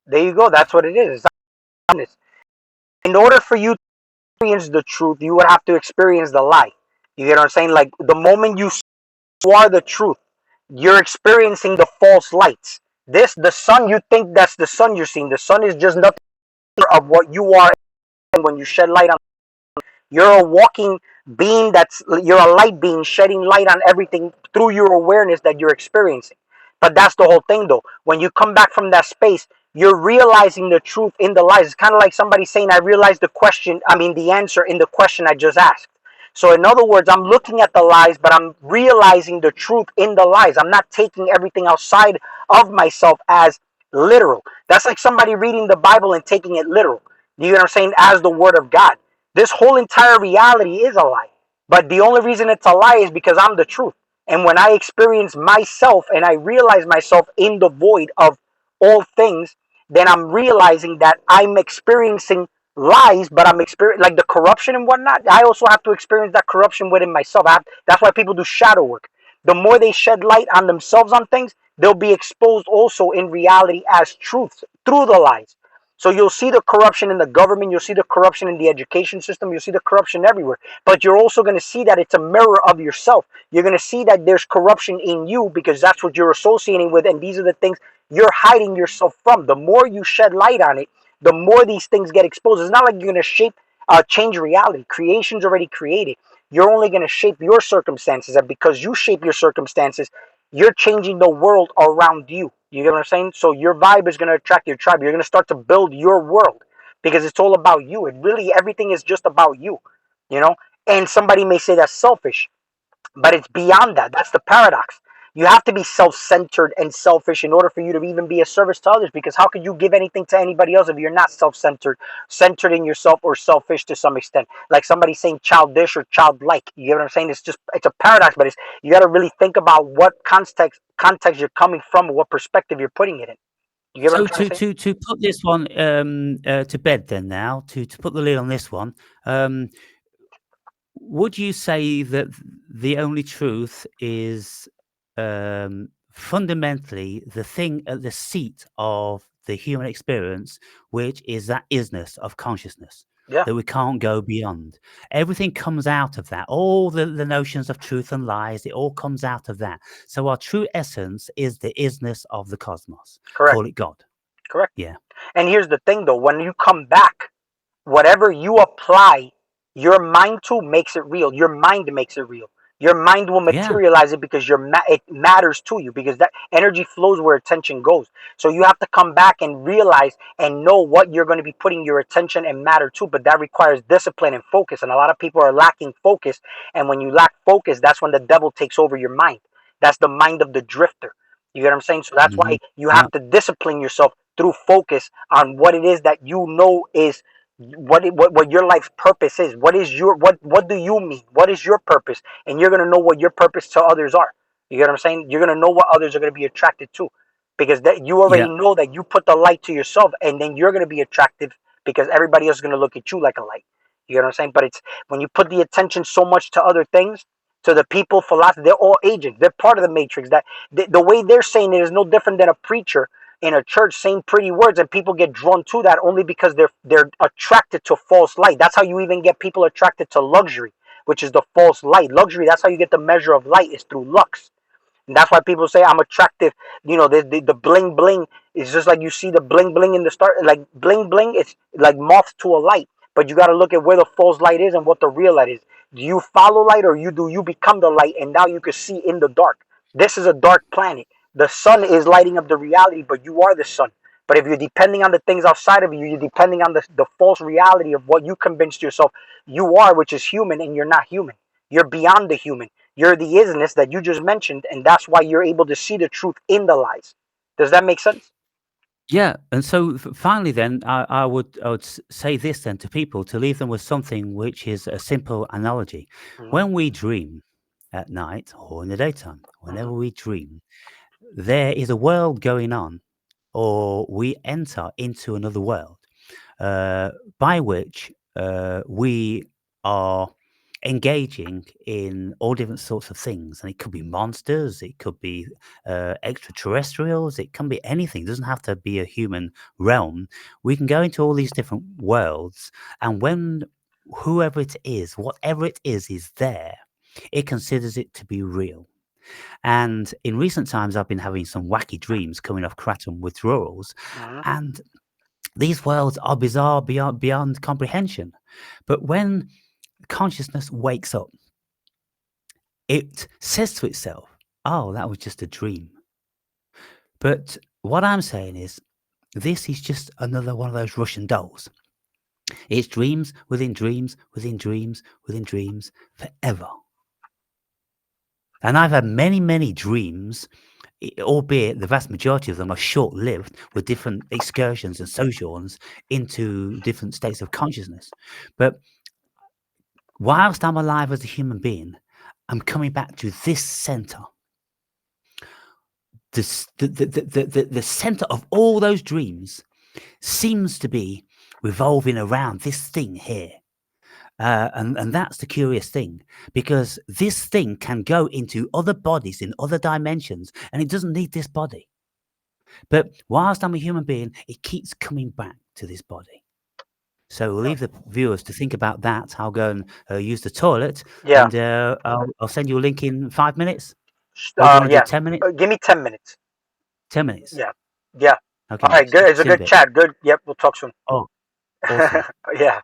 Speaker 1: There you go. That's what it is. It's honest. In order for you to experience the truth, you would have to experience the lie. You get what I'm saying? Like the moment you are the truth, you're experiencing the false lights. The sun, you think that's the sun you're seeing. The sun is just nothing of what you are when you shed light on. You're a walking being you're a light being shedding light on everything through your awareness that you're experiencing. But that's the whole thing though. When you come back from that space, you're realizing the truth in the lies. It's kind of like somebody saying, I realized the answer in the question I just asked. So in other words, I'm looking at the lies, but I'm realizing the truth in the lies. I'm not taking everything outside of myself as literal. That's like somebody reading the Bible and taking it literal. You know what I'm saying? As the word of God. This whole entire reality is a lie. But the only reason it's a lie is because I'm the truth. And when I experience myself and I realize myself in the void of all things, then I'm realizing that I'm experiencing lies, but I'm experiencing like the corruption and whatnot. I also have to experience that corruption within myself. That's why people do shadow work. The more they shed light on themselves on things, they'll be exposed also in reality as truths through the lies. So you'll see the corruption in the government, you'll see the corruption in the education system, you'll see the corruption everywhere. But you're also going to see that it's a mirror of yourself. You're going to see that there's corruption in you because that's what you're associating with, and these are the things you're hiding yourself from. The more you shed light on it, the more these things get exposed. It's not like you're going to change reality. Creation's already created. You're only going to shape your circumstances, and because you shape your circumstances, you're changing the world around you. You get what I'm saying? So your vibe is going to attract your tribe. You're going to start to build your world because it's all about you. It really, everything is just about you, you know? And somebody may say that's selfish, but it's beyond that. That's the paradox. You have to be self-centered and selfish in order for you to even be a service to others, because how could you give anything to anybody else if you're not self-centered, centered in yourself, or selfish to some extent? Like somebody saying childish or childlike. You get what I'm saying? It's a paradox, but it's you got to really think about what context you're coming from, what perspective you're putting it in. You get what I'm
Speaker 2: So
Speaker 1: trying to say?
Speaker 2: to put this one to bed, then now to put the lid on this one, would you say that the only truth is fundamentally the thing at the seat of the human experience, which is that isness of consciousness
Speaker 1: Yeah,
Speaker 2: that we can't go beyond? Everything comes out of that. All the notions of truth and lies, it all comes out of that. So our true essence is the isness of the cosmos.
Speaker 1: correct,
Speaker 2: Call it God.
Speaker 1: correct.
Speaker 2: Yeah.
Speaker 1: And here's the thing, though: when you come back, whatever you apply your mind to makes it real. Your mind makes it real. Your mind will
Speaker 2: Yeah.
Speaker 1: materialize it because it matters to you, because that energy flows where attention goes. So you have to come back and realize and know what you're going to be putting your attention and matter to, but that requires discipline and focus, and a lot of people are lacking focus. And when you lack focus, that's when the devil takes over your mind. That's the mind of the drifter. You get what I'm saying? So that's
Speaker 2: Hmm.
Speaker 1: why you
Speaker 2: Yeah.
Speaker 1: have to discipline yourself through focus on what it is that you know is what your life's purpose is. What do you mean? What is your purpose? And you're gonna know what your purpose to others are. You get what I'm saying? You're gonna know what others are gonna be attracted to, because that you already
Speaker 2: Yeah.
Speaker 1: know that you put the light to yourself, and then you're gonna be attractive because everybody else is gonna look at you like a light. You get what I'm saying? But it's when you put the attention so much to other things, to the people, philosophy, they're all agents. They're part of the matrix. That the way they're saying it is no different than a preacher in a church saying pretty words, and people get drawn to that only because they're attracted to false light. That's how you even get people attracted to luxury, which is the false light. Luxury, that's how you get the measure of light, is through lux. And that's why people say I'm attractive. The bling bling is just like you see the bling bling in the start, like bling bling. It's like moth to a light, but you got to look at where the false light is and what the real light is. Do you follow light, or you become the light, and now you can see in the dark? This is a dark planet. The sun is lighting up the reality, but you are the sun. But if you're depending on the things outside of you, you're depending on the false reality of what you convinced yourself you are, which is human, and you're not human. You're beyond the human. You're the isness that you just mentioned, and that's why you're able to see the truth in the lies. Does that make sense?
Speaker 2: Yeah, and so finally, then I would say this then to people to leave them with something which is a simple analogy.
Speaker 1: Mm-hmm.
Speaker 2: When we dream at night or in the daytime,
Speaker 1: Mm-hmm.
Speaker 2: whenever we dream, there is a world going on, or we enter into another world, uh, by which we are engaging in all different sorts of things. And it could be monsters, it could be extraterrestrials, it can be anything. It doesn't have to be a human realm. We can go into all these different worlds, and when whoever it is, whatever it is there, it considers it to be real. And in recent times, I've been having some wacky dreams coming off kratom withdrawals,
Speaker 1: Mm-hmm.
Speaker 2: and these worlds are bizarre beyond comprehension. But when consciousness wakes up, it says to itself, "Oh, that was just a dream." But what I'm saying is, this is just another one of those Russian dolls. It's dreams within dreams within dreams within dreams forever. And I've had many, many dreams, albeit the vast majority of them are short lived, with different excursions and sojourns into different states of consciousness. But Whilst I'm alive as a human being, I'm coming back to this center. The center of all those dreams seems to be revolving around this thing here. And that's the curious thing, because this thing can go into other bodies in other dimensions, and it doesn't need this body. But whilst I'm a human being, it keeps coming back to this body. So we'll leave the viewers to think about that. I'll go and use the toilet,
Speaker 1: Yeah.
Speaker 2: and I'll send you a link in 5 minutes. Or do you want to do
Speaker 1: Yeah.
Speaker 2: 10 minutes?
Speaker 1: Give me 10 minutes.
Speaker 2: 10 minutes.
Speaker 1: Yeah. Yeah. All
Speaker 2: Okay.
Speaker 1: right. Good. It's a
Speaker 2: See you in a
Speaker 1: good
Speaker 2: bit.
Speaker 1: chat. Good. Yep. We'll talk soon.
Speaker 2: Oh, awesome.
Speaker 1: Yeah.